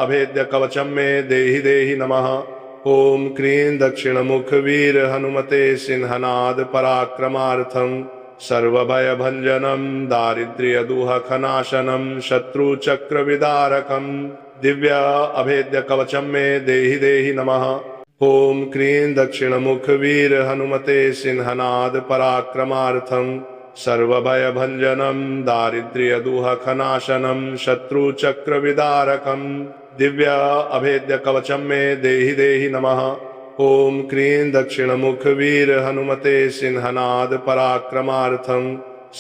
Speaker 2: अभेद्यकवचं मे देहि देहि नमः। ॐ क्रीं दक्षिणमुखवीर हनुमते सिंहनाद पराक्रमार्थं सर्वभयभञ्जनं दारिद्र्यदुःखनाशनं शत्रुचक्रविदारकं दिव्य अभेद्यकवचं मे देहि देहि नमः। ॐ क्रीं दक्षिणमुखवीर हनुमते सिंहनाद पराक्रमार्थं सर्वभयभञ्जनं दारिद्र्यदुःखनाशनं शत्रुचक्रविदारकं दिव्य अभेद्यकवचं मे देहि देहि नमः। ॐ क्रीं दक्षिणमुखवीर हनुमते सिंहनाद पराक्रमार्थं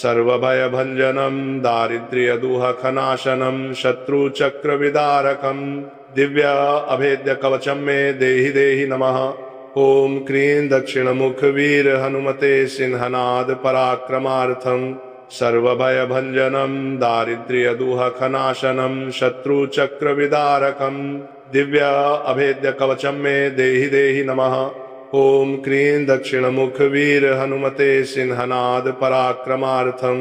Speaker 2: सर्वभयभञ्जनं दारिद्र्यदुःखनाशनं शत्रुचक्रविदारकं दिव्य अभेद्यकवचं मे देहि देहि नमः। ॐ क्रीं दक्षिणमुखवीर हनुमते सिंहनाद पराक्रमार्थं सर्वभयभञ्जनं दारिद्र्यदुःखनाशनं शत्रुचक्रविदारकं दिव्य अभेद्यकवचं मे देहि देहि नमः। ॐ क्रीं दक्षिणमुखवीर हनुमते सिंहनाद पराक्रमार्थं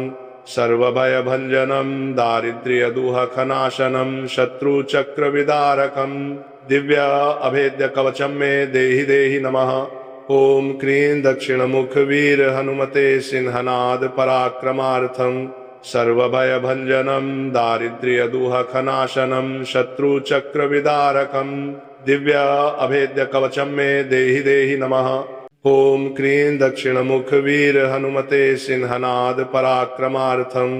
Speaker 2: सर्वभयभञ्जनं दारिद्र्यदुःखनाशनं शत्रुचक्रविदारकं दिव्य अभेद्यकवचं मे देहि देहि नमः। ॐ क्रीं दक्षिणमुखवीर हनुमते सिंहनाद पराक्रमार्थं सर्वभयभञ्जनं दारिद्र्यदुःखनाशनं शत्रुचक्रविदारकं दिव्य अभेद्यकवचं मे देहि देहि नमः। ॐ क्रीं दक्षिणमुखवीर हनुमते सिंहनाद पराक्रमार्थं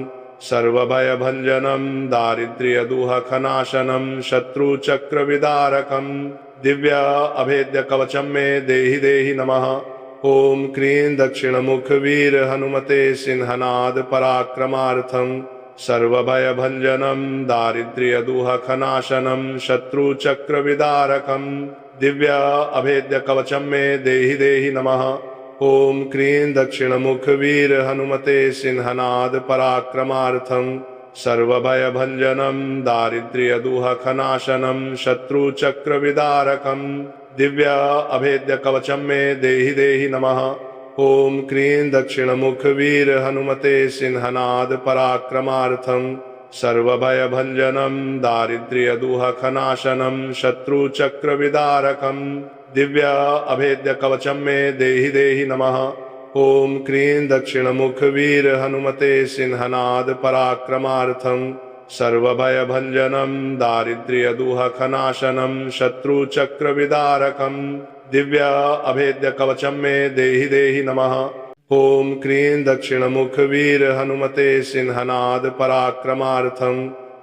Speaker 2: सर्वभयभञ्जनं दारिद्र्यदुःखनाशनं शत्रुचक्रविदारकं दिव्य अभेद्यकवचं मे देहि देहि नमः। ॐ क्रीं दक्षिणमुखवीर हनुमते सिंहनाद पराक्रमार्थं सर्वभयभञ्जनं दारिद्र्यदुःखनाशनं शत्रुचक्रविदारकं दिव्य अभेद्यकवचं मे देहि देहि नमः। ॐ क्रीं दक्षिणमुखवीर हनुमते सिंहनाद पराक्रमार्थं सर्वभयभञ्जनं दारिद्र्यदुःखनाशनं शत्रुचक्रविदारकं दिव्य अभेद्यकवचं मे देहि देहि नमः। ॐ क्रीं दक्षिणमुखवीर हनुमते सिंहनाद पराक्रमार्थं सर्वभयभञ्जनं दारिद्र्यदुःखनाशनं शत्रुचक्रविदारकं दिव्य अभेद्यकवचं मे देहि देहि नमः। ॐ क्रीं दक्षिणमुखवीर हनुमते सिंहनाद पराक्रमार्थं सर्वभयभञ्जनं दारिद्र्यदुःखनाशनं शत्रुचक्रविदारकं दिव्य अभेद्यकवचं मे देहि देहि नमः। ॐ क्रीं दक्षिणमुखवीर हनुमते सिंहनाद पराक्रमार्थं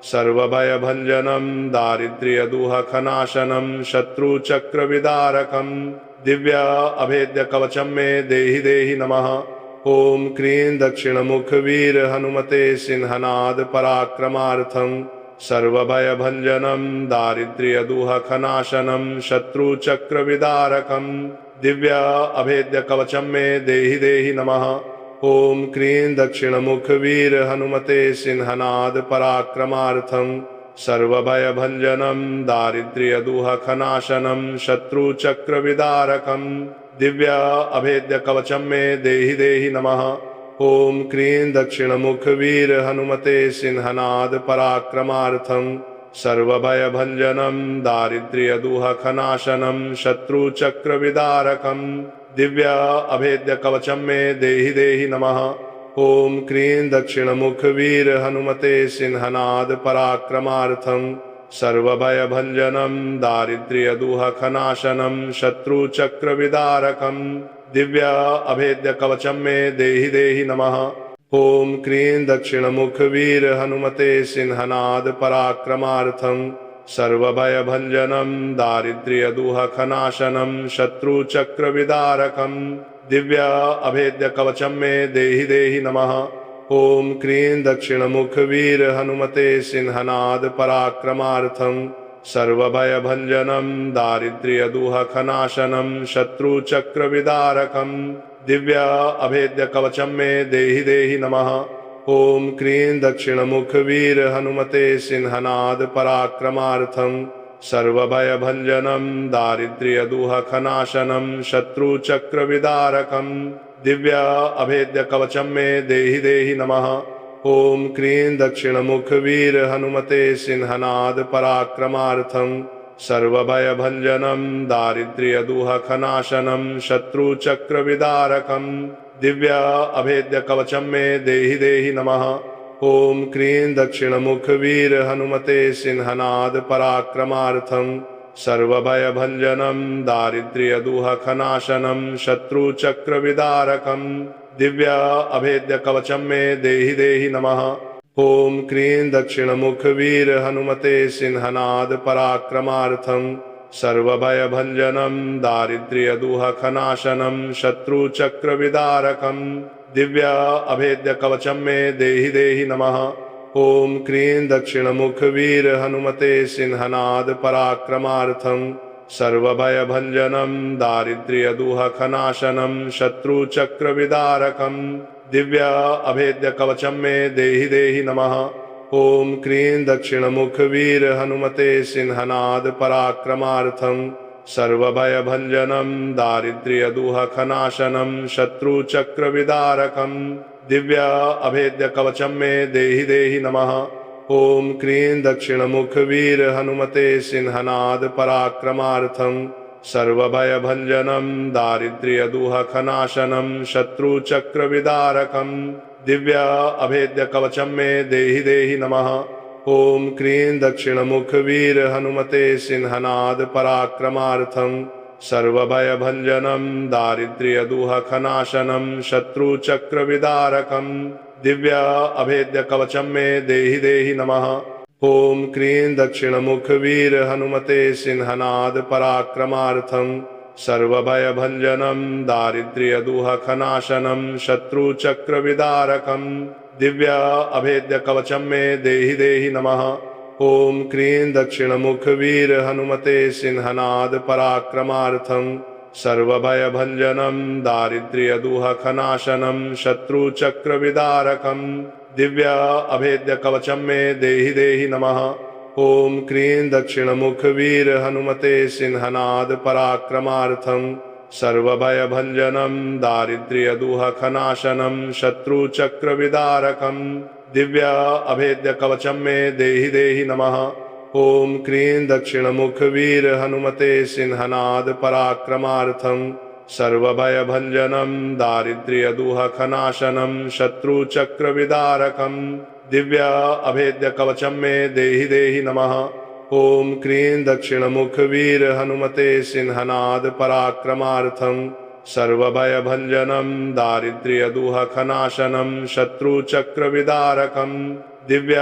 Speaker 2: सर्वभयभञ्जनं दारिद्र्यदुःखनाशनं शत्रुचक्रविदारकं दिव्य अभेद्यकवचं मे देहि देहि नमः। ॐ क्रीं दक्षिणमुखवीर हनुमते सिंहनाद पराक्रमार्थं सर्वभयभञ्जनं दारिद्र्यदुःखनाशनं शत्रुचक्रविदारकं दिव्य अभेद्यकवचं मे देहि देहि नमः। ॐ क्रीं दक्षिणमुखवीर हनुमते सिंहनाद पराक्रमार्थं सर्वभयभञ्जनं दारिद्र्यदुःखनाशनं शत्रुचक्रविदारकं दिव्य अभेद्यकवचं मे देहि देहि नमः। ॐ क्रीं दक्षिणमुखवीर हनुमते सिंहनाद पराक्रमार्थं सर्वभयभञ्जनं दारिद्र्यदुःखनाशनं शत्रुचक्रविदारकं दिव्य अभेद्यकवचं मे देहि देहि नमः। ॐ क्रीं दक्षिणमुखवीर हनुमते सिंहनाद पराक्रमार्थं सर्वभयभञ्जनं दारिद्र्यदुःखनाशनं शत्रुचक्रविदारकं दिव्य अभेद्यकवचं मे देहि देहि नमः। ॐ क्रीं दक्षिणमुखवीर हनुमते सिंहनाद पराक्रमार्थं सर्वभयभञ्जनं दारिद्र्यदुःखनाशनं शत्रुचक्रविदारकं दिव्य अभेद्यकवचं मे देहि देहि नमः। ॐ क्रीं दक्षिणमुखवीर हनुमते सिंहनाद पराक्रमार्थं सर्वभयभञ्जनं दारिद्र्यदुःखनाशनं शत्रुचक्रविदारकं दिव्य अभेद्यकवचं मे देहि देहि नमः। ॐ क्रीं दक्षिणमुखवीर हनुमते सिंहनाद पराक्रमार्थं सर्वभयभञ्जनं दारिद्र्यदुःखनाशनं शत्रुचक्रविदारकं दिव्य अभेद्यकवचं मे देहि देहि नमः। ॐ क्रीं दक्षिणमुखवीर हनुमते सिंहनाद पराक्रमार्थं सर्वभयभञ्जनं दारिद्र्यदुःखनाशनं शत्रुचक्रविदारकं दिव्य अभेद्यकवचं मे देहि देहि नमः। ॐ क्रीं दक्षिणमुखवीर हनुमते सिंहनाद पराक्रमार्थं सर्वभयभञ्जनं दारिद्र्यदुःखनाशनं शत्रुचक्रविदारकं दिव्य अभेद्यकवचं मे देहि देहि नमः। ॐ क्रीं दक्षिणमुखवीर हनुमते सिंहनाद पराक्रमार्थं सर्वभयभञ्जनं दारिद्र्यदुःखनाशनं शत्रुचक्रविदारकं दिव्य अभेद्यकवचं मे देहि देहि नमः। ॐ क्रीं दक्षिणमुखवीर हनुमते सिंहनाद पराक्रमार्थं सर्वभयभञ्जनं दारिद्र्यदुःखनाशनं शत्रुचक्रविदारकं दिव्य अभेद्यकवचं मे देहि देहि नमः। ॐ क्रीं दक्षिणमुखवीर हनुमते सिंहनाद पराक्रमार्थं सर्वभयभञ्जनं दारिद्र्यदुःखनाशनं शत्रुचक्रविदारकं दिव्य अभेद्यकवचं मे देहि देहि नमः। ॐ क्रीं दक्षिणमुखवीर हनुमते सिंहनाद पराक्रमार्थं सर्वभयभञ्जनं दारिद्र्यदुःखनाशनं शत्रुचक्रविदारकं दिव्य अभेद्यकवचं मे देहि देहि नमः। ॐ क्रीं दक्षिणमुखवीर हनुमते सिंहनाद पराक्रमार्थं सर्वभयभञ्जनं दारिद्र्यदुःखनाशनं शत्रुचक्रविदारकं दिव्य अभेद्यकवचं मे देहि देहि नमः। ॐ क्रीं दक्षिणमुखवीर हनुमते सिंहनाद पराक्रमार्थं सर्वभयभञ्जनं दारिद्र्यदुःखनाशनं शत्रुचक्रविदारकं दिव्य अभेद्यकवचं मे देहि देहि नमः। ॐ क्रीं दक्षिणमुखवीर हनुमते सिंहनाद पराक्रमार्थं सर्वभयभञ्जनं दारिद्र्यदुःखनाशनं शत्रुचक्रविदारकं दिव्य अभेद्यकवचं मे देहि देहि नमः। ॐ क्रीं दक्षिणमुखवीर हनुमते सिंहनाद पराक्रमार्थं सर्वभयभञ्जनं दारिद्र्यदुःखनाशनं शत्रुचक्रविदारकं दिव्य अभेद्यकवचं मे देहि देहि नमः। ॐ क्रीं दक्षिणमुखवीर हनुमते सिंहनाद पराक्रमार्थं सर्वभयभञ्जनं दारिद्र्यदुःखनाशनं शत्रुचक्रविदारकं दिव्य अभेद्यकवचं मे देहि देहि नमः। ॐ क्रीं दक्षिणमुखवीर हनुमते सिंहनाद पराक्रमार्थं सर्वभयभञ्जनं दारिद्र्यदुःखनाशनं शत्रुचक्रविदारकं दिव्य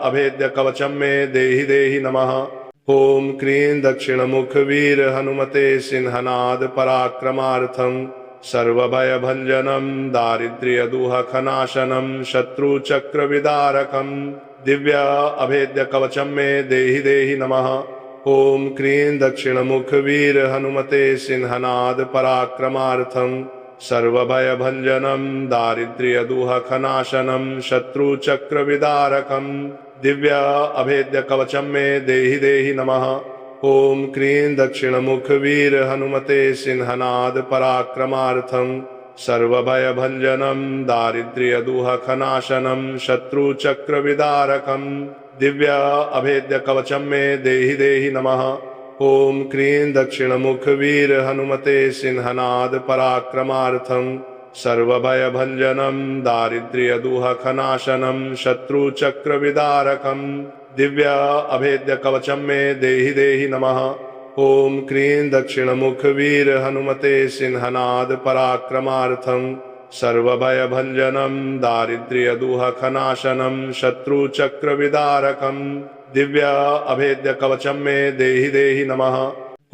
Speaker 2: अभेद्यकवचं मे देहि देहि नमः। ॐ क्रीं दक्षिणमुखवीर हनुमते सिंहनाद पराक्रमार्थं सर्वभयभञ्जनं दारिद्र्यदुःखनाशनं शत्रुचक्रविदारकं दिव्य अभेद्यकवचं मे देहि देहि नमः। ॐ क्रीं दक्षिणमुखवीर हनुमते सिंहनाद पराक्रमार्थं सर्वभयभञ्जनं दारिद्र्यदुःखनाशनं शत्रुचक्रविदारकं दिव्य अभेद्यकवचं मे देहि देहि नमः। ॐ क्रीं दक्षिणमुखवीर हनुमते सिंहनाद पराक्रमार्थं सर्वभयभञ्जनं दारिद्र्यदुःखनाशनं शत्रुचक्रविदारकं दिव्य अभेद्यकवचं मे देहि देहि नमः। ॐ क्रीं दक्षिणमुखवीर हनुमते सिंहनाद पराक्रमार्थं सर्वभयभञ्जनं दारिद्र्यदुःखनाशनं शत्रुचक्रविदारकं दिव्य अभेद्यकवचं मे देहि देहि नमः। ॐ क्रीं दक्षिणमुखवीर हनुमते सिंहनाद पराक्रमार्थं सर्वभयभञ्जनं दारिद्र्यदुःखनाशनं शत्रुचक्रविदारकं दिव्य अभेद्यकवचं मे देहि देहि नमः।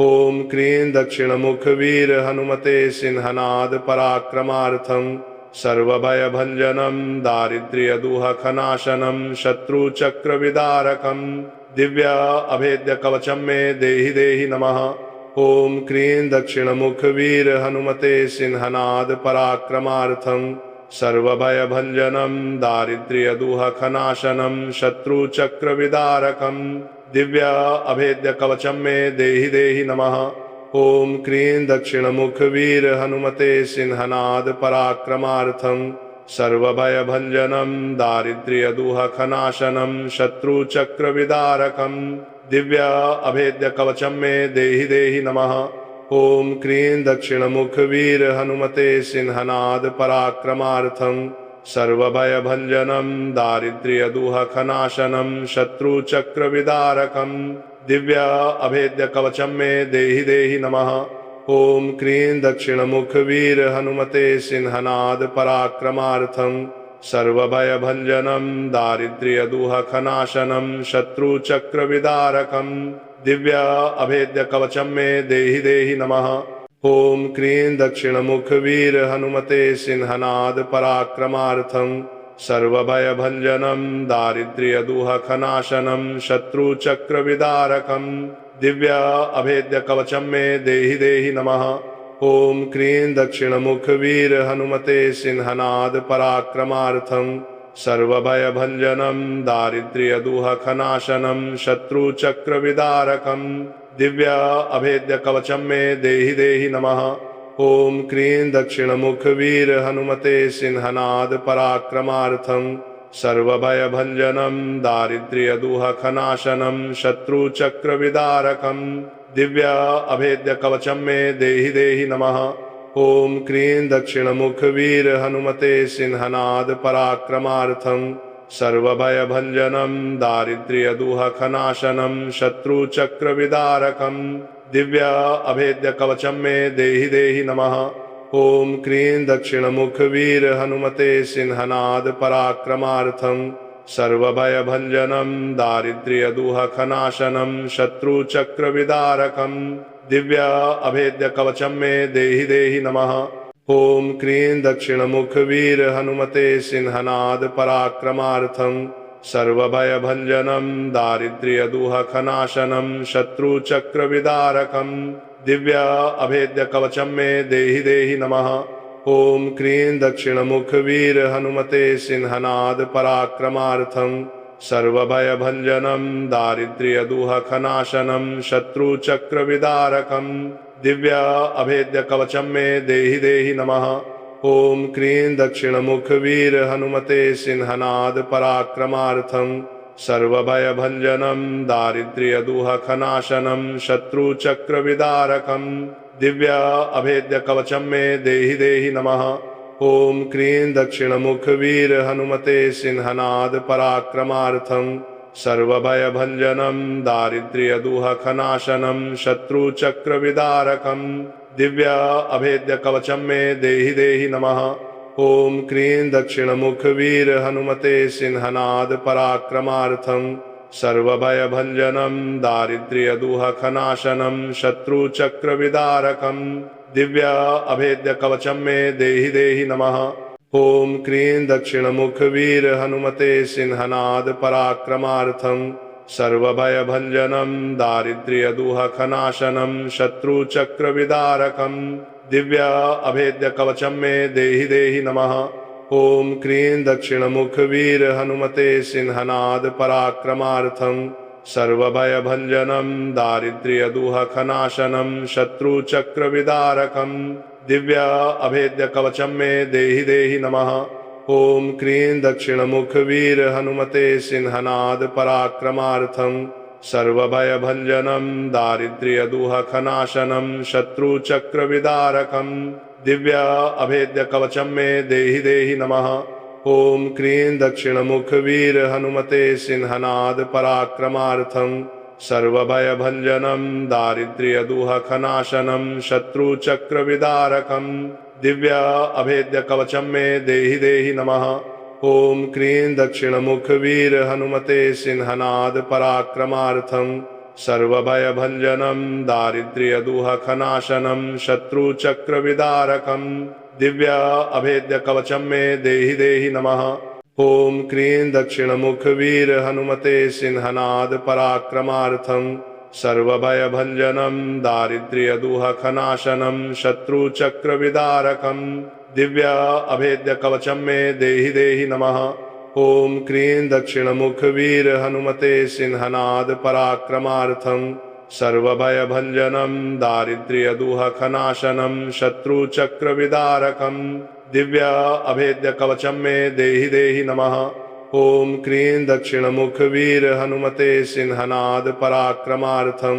Speaker 2: ॐ क्रीं दक्षिणमुखवीर हनुमते सिंहनाद पराक्रमार्थं सर्वभयभञ्जनं दारिद्र्यदुःखनाशनं शत्रुचक्रविदारकं दिव्य अभेद्यकवचं मे देहि देहि नमः। ॐ क्रीं दक्षिणमुखवीर हनुमते सिंहनाद पराक्रमार्थं सर्वभयभञ्जनं दारिद्र्यदुःखनाशनं शत्रुचक्रविदारकं दिव्य अभेद्य कवचम मे देहि देहि नमः। ओम क्रीं दक्षिणमुख वीर हनुमते सिंहनाद पराक्रमार्थम सर्वभयभंजनम दारिद्र्य दुःखनाशनम शत्रुचक्र विदारकम दिव्य अभेद्य कवचम मे देहि देहि नमः। ओम क्रीं दक्षिणमुख वीर हनुमते सिंहनाद पराक्रमार्थम सर्वभयभंजनम दारिद्र्य दुःखनाशनम शत्रुचक्र विदारकम दिव्य अभेद्य कवचम मे देहि देहि नमः। ओम क्रीं दक्षिणमुख वीर हनुमते सिंहनाद पराक्रमार्थम सर्वभयभंजनम दारिद्र्य दुःखनाशनम शत्रुचक्र विदारकम दिव्य अभेद्य कवचम मे देहि देहि नमः। ओम क्रीं दक्षिणमुख वीर हनुमते सिंहनाद पराक्रमार्थम सर्वभयभंजनम दारिद्र्य दुःखनाशनम शत्रुचक्र विदारकम दिव्य अभेद्य कवचम मे देहि देहि नमः। ओम क्रीं दक्षिणमुख वीर हनुमते सिंहनाद पराक्रमार्थम सर्वभयभंजनम दारिद्र्य दुःखनाशनम शत्रुचक्र विदारकम दिव्य अभेद्य कवचम मे देहि देहि नमः। ओम क्रीं दक्षिणमुख वीर हनुमते सिंहनाद पराक्रमार्थम सर्वभयभंजनम दारिद्र्य दुःखनाशनम शत्रुचक्र विदारकम दिव्य अभेद्य कवचम मे देहि देहि नमः। ओम क्रीं दक्षिणमुख वीर हनुमते सिंहनाद पराक्रमार्थम सर्वभयभंजनम दारिद्र्य दुःखनाशनम शत्रुचक्र विदारकम दिव्य अभेद्य कवचम मे देहि देहि नमः। ओम क्रीं दक्षिणमुख वीर हनुमते सिंहनाद पराक्रमार्थम सर्वभयभंजनम दारिद्र्य दुःखनाशनम शत्रुचक्र विदारकम दिव्य अभेद्य कवचम मे देहि देहि नमः। ओम क्रीं दक्षिणमुख वीर हनुमते सिंहनाद पराक्रमार्थम सर्वभयभंजनम दारिद्र्य दुःखनाशनम शत्रुचक्र विदारकम दिव्य अभेद्य कवचम मे देहि देहि नमः। ओम क्रीं दक्षिणमुख वीर हनुमते सिंहनाद पराक्रमार्थम सर्वभयभंजनम दारिद्र्य दुःखनाशनम शत्रुचक्र विदारकम दिव्य अभेद्य कवचम मे देहि देहि नमः। ओम क्रीं दक्षिणमुख वीर हनुमते सिंहनाद पराक्रमार्थम सर्वभयभंजनम दारिद्र्य दुःखनाशनम शत्रुचक्र विदारकम दिव्य अभेद्य कवचम मे देहि देहि नमः। ओम क्रीं दक्षिणमुख वीर हनुमते सिंहनाद पराक्रमार्थम सर्वभयभंजनम दारिद्र्य दुःखनाशनम शत्रुचक्र विदारकम दिव्य अभेद्य कवचम मे देहि देहि नमः। ओम क्रीं दक्षिणमुख वीर हनुमते सिंहनाद पराक्रमार्थम सर्वभयभंजनम दारिद्र्य दुःखनाशनम शत्रुचक्र विदारकम दिव्य अभेद्य कवचम मे देहि देहि नमः। ओम क्रीं दक्षिणमुख वीर हनुमते सिंहनाद पराक्रमार्थम सर्वभयभंजनम दारिद्र्य दुःखनाशनम शत्रुचक्र विदारकम दिव्य अभेद्य कवचम मे देहि देहि नमः। ओम क्रीं दक्षिणमुख वीर हनुमते सिंहनाद पराक्रमार्थम सर्वभयभंजनम दारिद्र्य दुःखनाशनम शत्रुचक्र विदारकम दिव्य अभेद्य कवचम मे देहि देहि नमः। ओम क्रीं दक्षिणमुख वीर हनुमते सिंहनाद पराक्रमार्थम सर्वभयभंजनम दारिद्र्य दुःखनाशनम शत्रुचक्र विदारकम दिव्य अभेद्य कवचम मे देहि देहि नमः। ओम क्रीं दक्षिणमुख वीर हनुमते सिंहनाद पराक्रमार्थम सर्वभयभंजनम दारिद्र्य दुःखनाशनम शत्रुचक्र विदारकम दिव्य अभेद्य कवचम मे देहि देहि नमः। ओम क्रीं दक्षिणमुख वीर हनुमते सिंहनाद पराक्रमार्थम सर्वभयभंजनम दारिद्र्य दुःखनाशनम शत्रुचक्र विदारकम दिव्य अभेद्य कवचम मे देहि देहि नमः। ओम क्रीं दक्षिणमुख वीर हनुमते सिंहनाद पराक्रमार्थम सर्वभयभंजनम दारिद्र्य दुःखनाशनम शत्रुचक्र विदारकम दिव्य अभेद्य कवचम मे देहि देहि नमः। ॐ क्रीं दक्षिणमुखवीर हनुमते सिंहनाद पराक्रमार्थं सर्वभयभञ्जनं दारिद्र्यदुःखनाशनं शत्रुचक्रविदारकं दिव्य अभेद्यकवचं मे देहि देहि नमः। ॐ क्रीं दक्षिणमुखवीर हनुमते सिंहनाद पराक्रमार्थं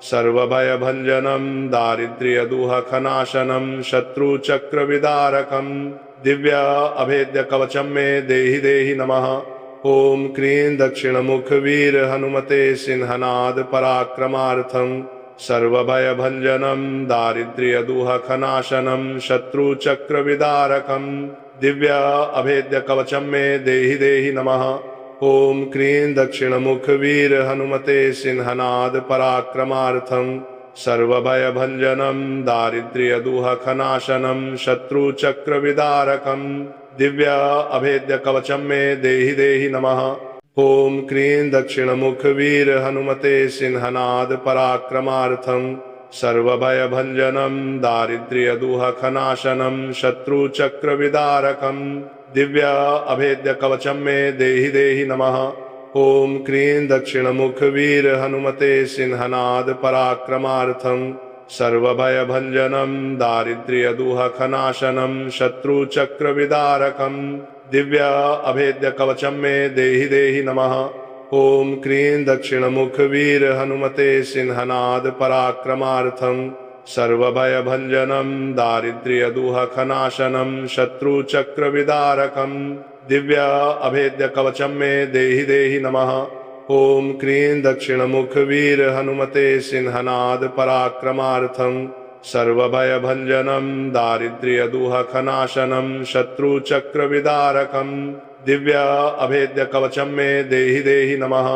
Speaker 2: सर्वभयभञ्जनं दारिद्र्यदुःखनाशनं शत्रुचक्रविदारकं दिव्य अभेद्यकवचं मे देहि देहि नमः। ॐ क्रीं दक्षिणमुखवीर हनुमते सिंहनाद पराक्रमार्थं सर्वभयभञ्जनं दारिद्र्यदुःखनाशनं शत्रुचक्रविदारकं दिव्य अभेद्यकवचं मे देहि देहि नमः। ॐ क्रीं दक्षिणमुखवीर हनुमते सिंहनाद पराक्रमार्थं सर्वभयभञ्जनं दारिद्र्यदुःखनाशनं शत्रुचक्रविदारकं दिव्य अभेद्यकवचं मे देहि देहि नमः। ॐ क्रीं दक्षिणमुखवीर हनुमते सिंहनाद पराक्रमार्थं सर्वभयभञ्जनं दारिद्र्यदुःखनाशनं शत्रुचक्रविदारकं दिव्य अभेद्यकवचं मे देहि देहि नमः। ॐ क्रीं दक्षिणमुखवीर हनुमते सिंहनाद पराक्रमार्थं सर्वभयभञ्जनं दारिद्र्यदुःखनाशनं शत्रुचक्रविदारकं दिव्य अभेद्यकवचं मे देहि देहि नमः। ॐ क्रीं दक्षिणमुखवीर हनुमते सिंहनाद पराक्रमार्थं सर्वभयभञ्जनं दारिद्र्यदुःखनाशनं शत्रुचक्रविदारकं दिव्य अभेद्यकवचं मे देहि देहि नमः। ॐ क्रीं दक्षिणमुखवीर हनुमते सिंहनाद पराक्रमार्थं सर्वभयभञ्जनं दारिद्र्यदुःखनाशनं शत्रुचक्रविदारकं दिव्य अभेद्यकवचं मे देहि देहि नमः।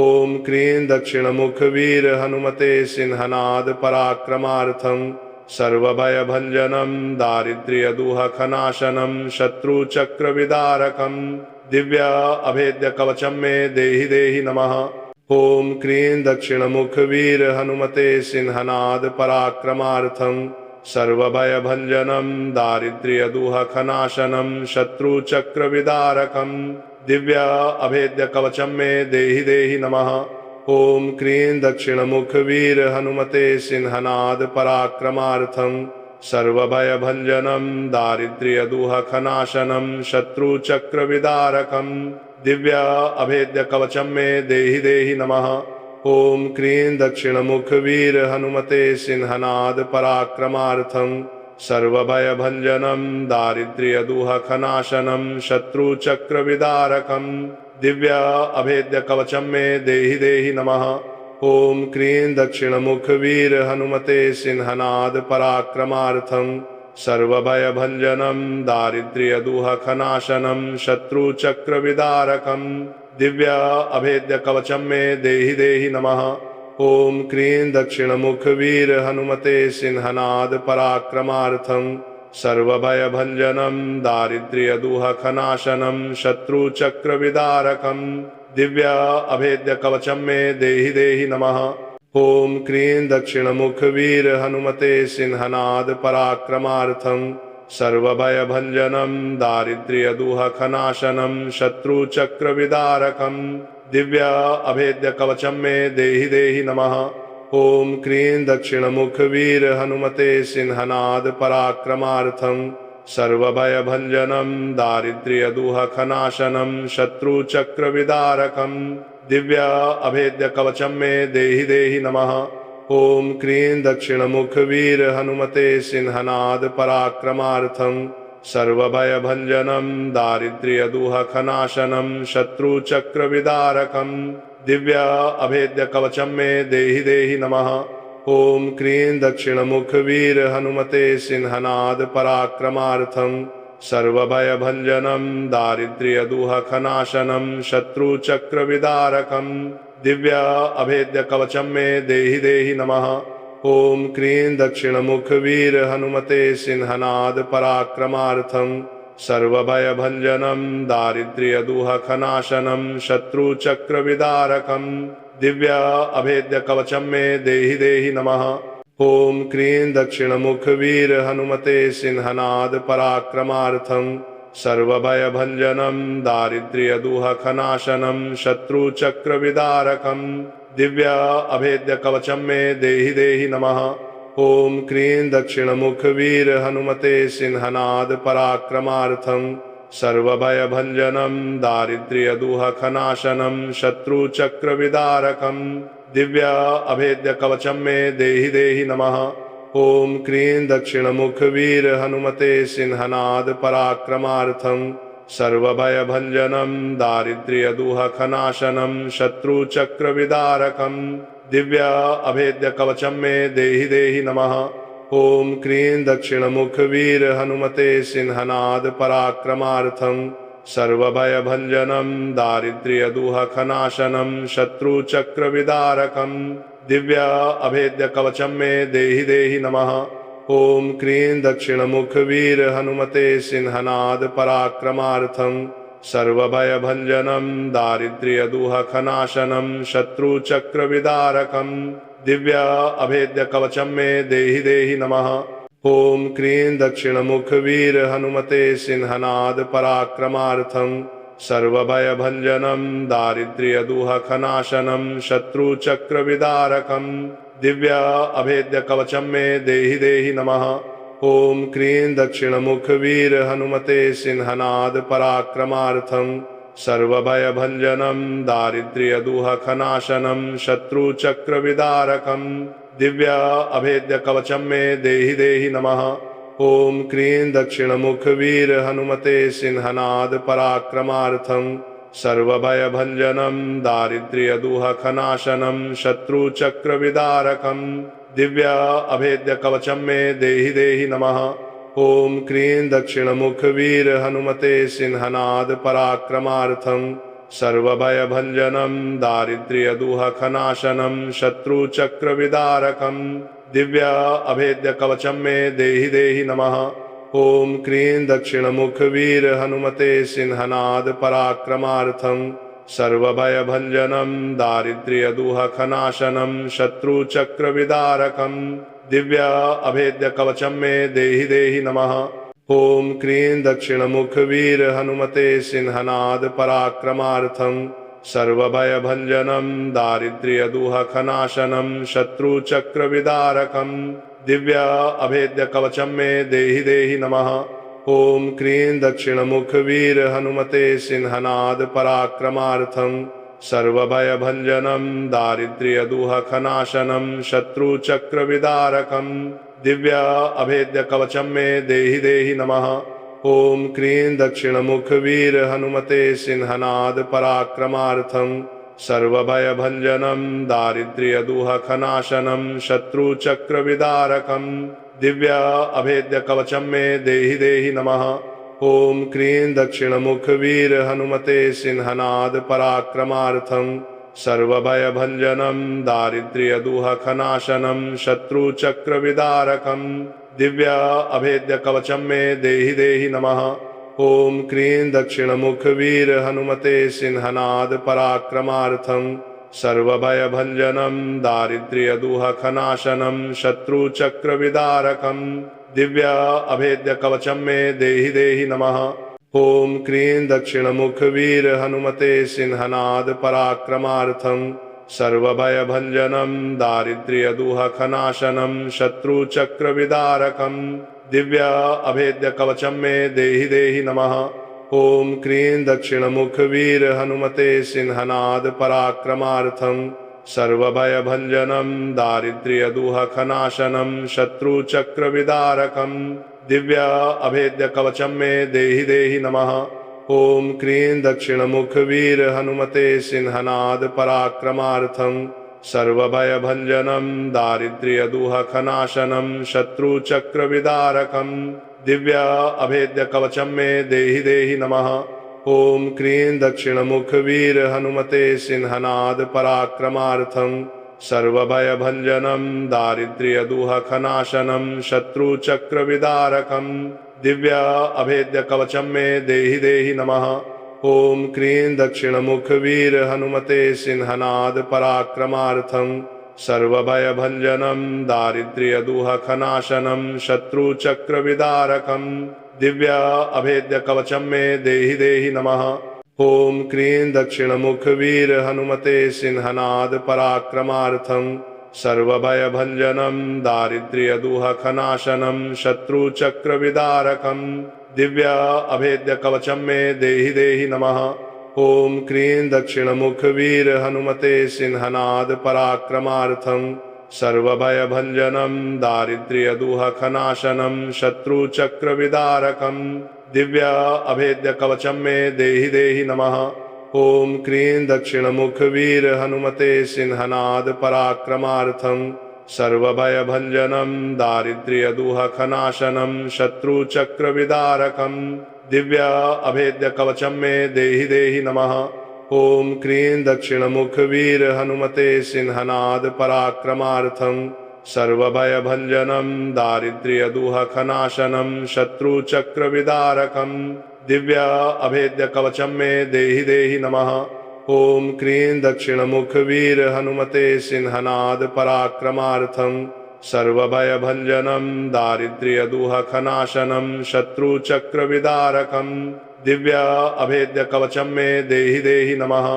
Speaker 2: ॐ क्रीं दक्षिणमुखवीर हनुमते सिंहनाद पराक्रमार्थं सर्वभयभञ्जनं दारिद्र्यदुःखनाशनं शत्रुचक्रविदारकं दिव्य अभेद्यकवचं मे देहि देहि नमः। ॐ क्रीं दक्षिणमुखवीर हनुमते सिंहनाद पराक्रमार्थं सर्वभयभञ्जनं दारिद्र्यदुःखनाशनं शत्रुचक्रविदारकं दिव्य अभेद्यकवचं मे देहि देहि नमः। ॐ क्रीं दक्षिणमुखवीर हनुमते सिंहनाद पराक्रमार्थं सर्वभयभञ्जनं दारिद्र्यदुःखनाशनं शत्रुचक्रविदारकं दिव्य अभेद्यकवचं मे देहि देहि नमः। ॐ क्रीं दक्षिणमुखवीर हनुमते सिंहनाद पराक्रमार्थं सर्वभयभञ्जनं दारिद्र्यदुःखनाशनं शत्रुचक्रविदारकं दिव्य अभेद्यकवचं मे देहि देहि नमः। ॐ क्रीं दक्षिणमुखवीर हनुमते सिंहनाद पराक्रमार्थं सर्वभयभञ्जनं दारिद्र्यदुःखनाशनं शत्रुचक्रविदारकं दिव्य अभेद्यकवचं मे देहि देहि नमः। ॐ क्रीं दक्षिणमुखवीर हनुमते सिंहनाद पराक्रमार्थं सर्वभयभञ्जनं दारिद्र्यदुःखनाशनं शत्रुचक्रविदारकं दिव्य अभेद्यकवचं मे देहि देहि नमः। ॐ क्रीं दक्षिणमुखवीर हनुमते सिंहनाद पराक्रमार्थं सर्वभयभञ्जनं दारिद्र्यदुःखनाशनं शत्रुचक्रविदारकं दिव्य अभेद्यकवचं मे देहि देहि नमः। ॐ क्रीं दक्षिणमुखवीर हनुमते सिंहनाद पराक्रमार्थं सर्वभयभञ्जनं दारिद्र्यदुःखनाशनं शत्रुचक्रविदारकं दिव्य अभेद्यकवचं मे देहि देहि नमः। ॐ क्रीं दक्षिणमुखवीर हनुमते सिंहनाद पराक्रमार्थं सर्वभयभञ्जनं दारिद्र्यदुःखनाशनं शत्रुचक्रविदारकं दिव्य अभेद्यकवचं मे देहि देहि नमः। ॐ क्रीं दक्षिणमुखवीर हनुमते सिंहनाद पराक्रमार्थं सर्वभयभञ्जनं दारिद्र्यदुःखनाशनं शत्रुचक्रविदारकं दिव्य अभेद्यकवचं मे देहि देहि नमः। ॐ क्रीं दक्षिणमुखवीर हनुमते सिंहनाद पराक्रमार्थं सर्वभयभञ्जनं दारिद्र्यदुःखनाशनं शत्रुचक्रविदारकं दिव्य अभेद्यकवचं मे देहि देहि नमः। ॐ क्रीं दक्षिणमुखवीर हनुमते सिंहनाद पराक्रमार्थं सर्वभयभञ्जनं दारिद्र्यदुःखनाशनं शत्रुचक्रविदारकं दिव्य अभेद्यकवचं मे देहि देहि नमः। ॐ क्रीं दक्षिणमुखवीर हनुमते सिंहनाद पराक्रमार्थं सर्वभयभञ्जनं दारिद्र्यदुःखनाशनं शत्रुचक्रविदारकं दिव्य अभेद्यकवचं मे देहि देहि नमः। ॐ क्रीं दक्षिणमुखवीर हनुमते सिंहनाद पराक्रमार्थं सर्वभयभञ्जनं दारिद्र्यदुःखनाशनं शत्रुचक्रविदारकं दिव्य अभेद्यकवचं मे देहि देहि नमः। ॐ क्रीं दक्षिणमुखवीर हनुमते सिंहनाद पराक्रमार्थं सर्वभयभञ्जनं दारिद्र्यदुःखनाशनं शत्रुचक्रविदारकं दिव्य अभेद्यकवचं मे देहि देहि नमः। ॐ क्रीं दक्षिणमुखवीर हनुमते सिंहनाद पराक्रमार्थं सर्वभयभञ्जनं दारिद्र्यदुःखनाशनं शत्रुचक्रविदारकं दिव्य अभेद्यकवचं मे देहि देहि नमः। ॐ क्रीं दक्षिणमुखवीर हनुमते सिंहनाद पराक्रमार्थं सर्वभयभञ्जनं दारिद्र्यदुःखनाशनं शत्रुचक्रविदारकं दिव्य अभेद्यकवचं मे देहि देहि नमः। ॐ क्रीं दक्षिणमुखवीर हनुमते सिंहनाद पराक्रमार्थं सर्वभयभञ्जनं दारिद्र्यदुःखनाशनं शत्रुचक्रविदारकं दिव्य अभेद्यकवचं मे देहि देहि नमः। ॐ क्रीं दक्षिणमुखवीर हनुमते सिंहनाद पराक्रमार्थं सर्वभयभञ्जनं दारिद्र्यदुःखनाशनं शत्रुचक्रविदारकं दिव्य अभेद्यकवचं मे देहि देहि नमः। ॐ क्रीं दक्षिणमुखवीर हनुमते सिंहनाद पराक्रमार्थं सर्वभयभञ्जनं दारिद्र्यदुःखनाशनं शत्रुचक्रविदारकं दिव्य अभेद्यकवचं मे देहि देहि नमः। ॐ क्रीं दक्षिणमुखवीर हनुमते सिंहनाद पराक्रमार्थं सर्वभयभञ्जनं दारिद्र्यदुःखनाशनं शत्रुचक्रविदारकं दिव्य अभेद्यकवचं मे देहि देहि नमः। ॐ क्रीं दक्षिणमुखवीर हनुमते सिंहनाद पराक्रमार्थं सर्वभयभञ्जनं दारिद्र्यदुःखनाशनं शत्रुचक्रविदारकं दिव्य अभेद्यकवचं मे देहि देहि नमः। ॐ क्रीं दक्षिणमुखवीर हनुमते सिंहनाद पराक्रमार्थं सर्वभयभञ्जनं दारिद्र्यदुःखनाशनं शत्रुचक्रविदारकं दिव्य अभेद्यकवचं मे देहि देहि नमः। ॐ क्रीं दक्षिणमुखवीर हनुमते सिंहनाद पराक्रमार्थं सर्वभयभञ्जनं दारिद्र्यदुःखनाशनं शत्रुचक्रविदारकं दिव्य अभेद्यकवचं मे देहि देहि नमः। ॐ क्रीं दक्षिणमुखवीर हनुमते सिंहनाद पराक्रमार्थं सर्वभयभञ्जनं दारिद्र्यदुःखनाशनं शत्रुचक्रविदारकं दिव्य अभेद्यकवचं मे देहि देहि नमः। ॐ क्रीं दक्षिणमुखवीर हनुमते सिंहनाद पराक्रमार्थं सर्वभयभञ्जनं दारिद्र्यदुःखनाशनं शत्रुचक्रविदारकं दिव्य अभेद्यकवचं मे देहि देहि नमः। ॐ क्रीं दक्षिणमुखवीर हनुमते सिंहनाद पराक्रमार्थं सर्वभयभञ्जनं दारिद्र्यदुःखनाशनं शत्रुचक्रविदारकं दिव्य अभेद्यकवचं मे देहि देहि नमः। ॐ क्रीं दक्षिणमुखवीर हनुमते सिंहनाद पराक्रमार्थं सर्वभयभञ्जनं दारिद्र्यदुःखनाशनं शत्रुचक्रविदारकं दिव्य अभेद्यकवचं मे देहि देहि नमः। ॐ क्रीं दक्षिणमुखवीर हनुमते सिंहनाद पराक्रमार्थं सर्वभयभञ्जनं दारिद्र्यदुःखनाशनं शत्रुचक्रविदारकं दिव्य अभेद्यकवचं मे देहि देहि नमः। ॐ क्रीं दक्षिणमुखवीर हनुमते सिंहनाद पराक्रमार्थं सर्वभयभञ्जनं दारिद्र्यदुःखनाशनं शत्रुचक्रविदारकं दिव्य अभेद्यकवचं मे देहि देहि नमः। ॐ क्रीं दक्षिणमुखवीर हनुमते सिंहनाद पराक्रमार्थं सर्वभयभञ्जनं दारिद्र्यदुःखनाशनं शत्रुचक्रविदारकं दिव्य अभेद्य कवचम मे देहि देहि नमः। ओम क्रीं दक्षिणमुख वीर हनुमते सिंहनाद पराक्रमार्थं सर्वभयभञ्जनं दारिद्र्य दुःखनाशनं शत्रुचक्रविदारकं दिव्य अभेद्य कवचम मे देहि देहि नमः। ओम क्रीं दक्षिणमुख वीर हनुमते सिंहनाद पराक्रमार्थं सर्वभयभञ्जनं दारिद्र्य दुःखनाशनं शत्रुचक्रविदारकं दिव्य अभेद्य कवचम मे देहि देहि नमः। ओम क्रीं दक्षिणमुख वीर हनुमते सिंहनाद पराक्रमार्थं सर्वभयभञ्जनं दारिद्र्य दुःखनाशनं शत्रुचक्रविदारकं दिव्य अभेद्य कवचम मे देहि देहि नमः। ओम क्रीं दक्षिणमुख वीर हनुमते सिंहनाद पराक्रमार्थं सर्वभयभञ्जनं दारिद्र्य दुःखनाशनं शत्रुचक्रविदारकं दिव्य अभेद्य कवचम मे देहि देहि नमः। ओम क्रीं दक्षिणमुख वीर हनुमते सिंहनाद पराक्रमार्थं सर्वभयभञ्जनं दारिद्र्य दुःखनाशनं शत्रुचक्रविदारकं दिव्य अभेद्य कवचम मे देहि देहि नमः।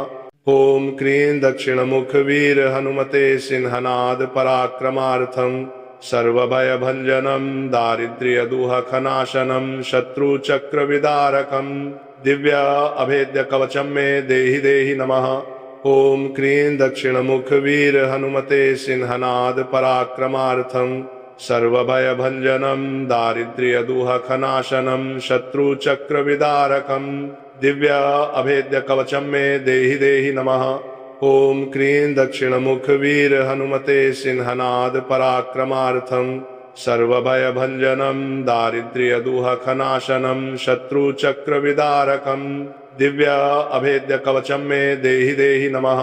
Speaker 2: ओम क्रीं दक्षिणमुख वीर हनुमते सिंहनाद पराक्रमार्थं सर्वभयभञ्जनं दारिद्र्य दुःखनाशनं शत्रुचक्रविदारकं दिव्य अभेद्य कवचम मे देहि देहि नमः। ओम क्रीं दक्षिणमुख वीर हनुमते सिंहनाद पराक्रमार्थं सर्वभयभञ्जनं दारिद्र्य दुःखनाशनं शत्रुचक्रविदारकं दिव्य अभेद्य कवचम मे देहि देहि नमः। ओम क्रीं दक्षिणमुख वीर हनुमते सिंहनाद पराक्रमार्थं सर्वभयभञ्जनं दारिद्र्य दुःखनाशनं शत्रुचक्रविदारकं दिव्य अभेद्य कवचम मे देहि देहि नमः।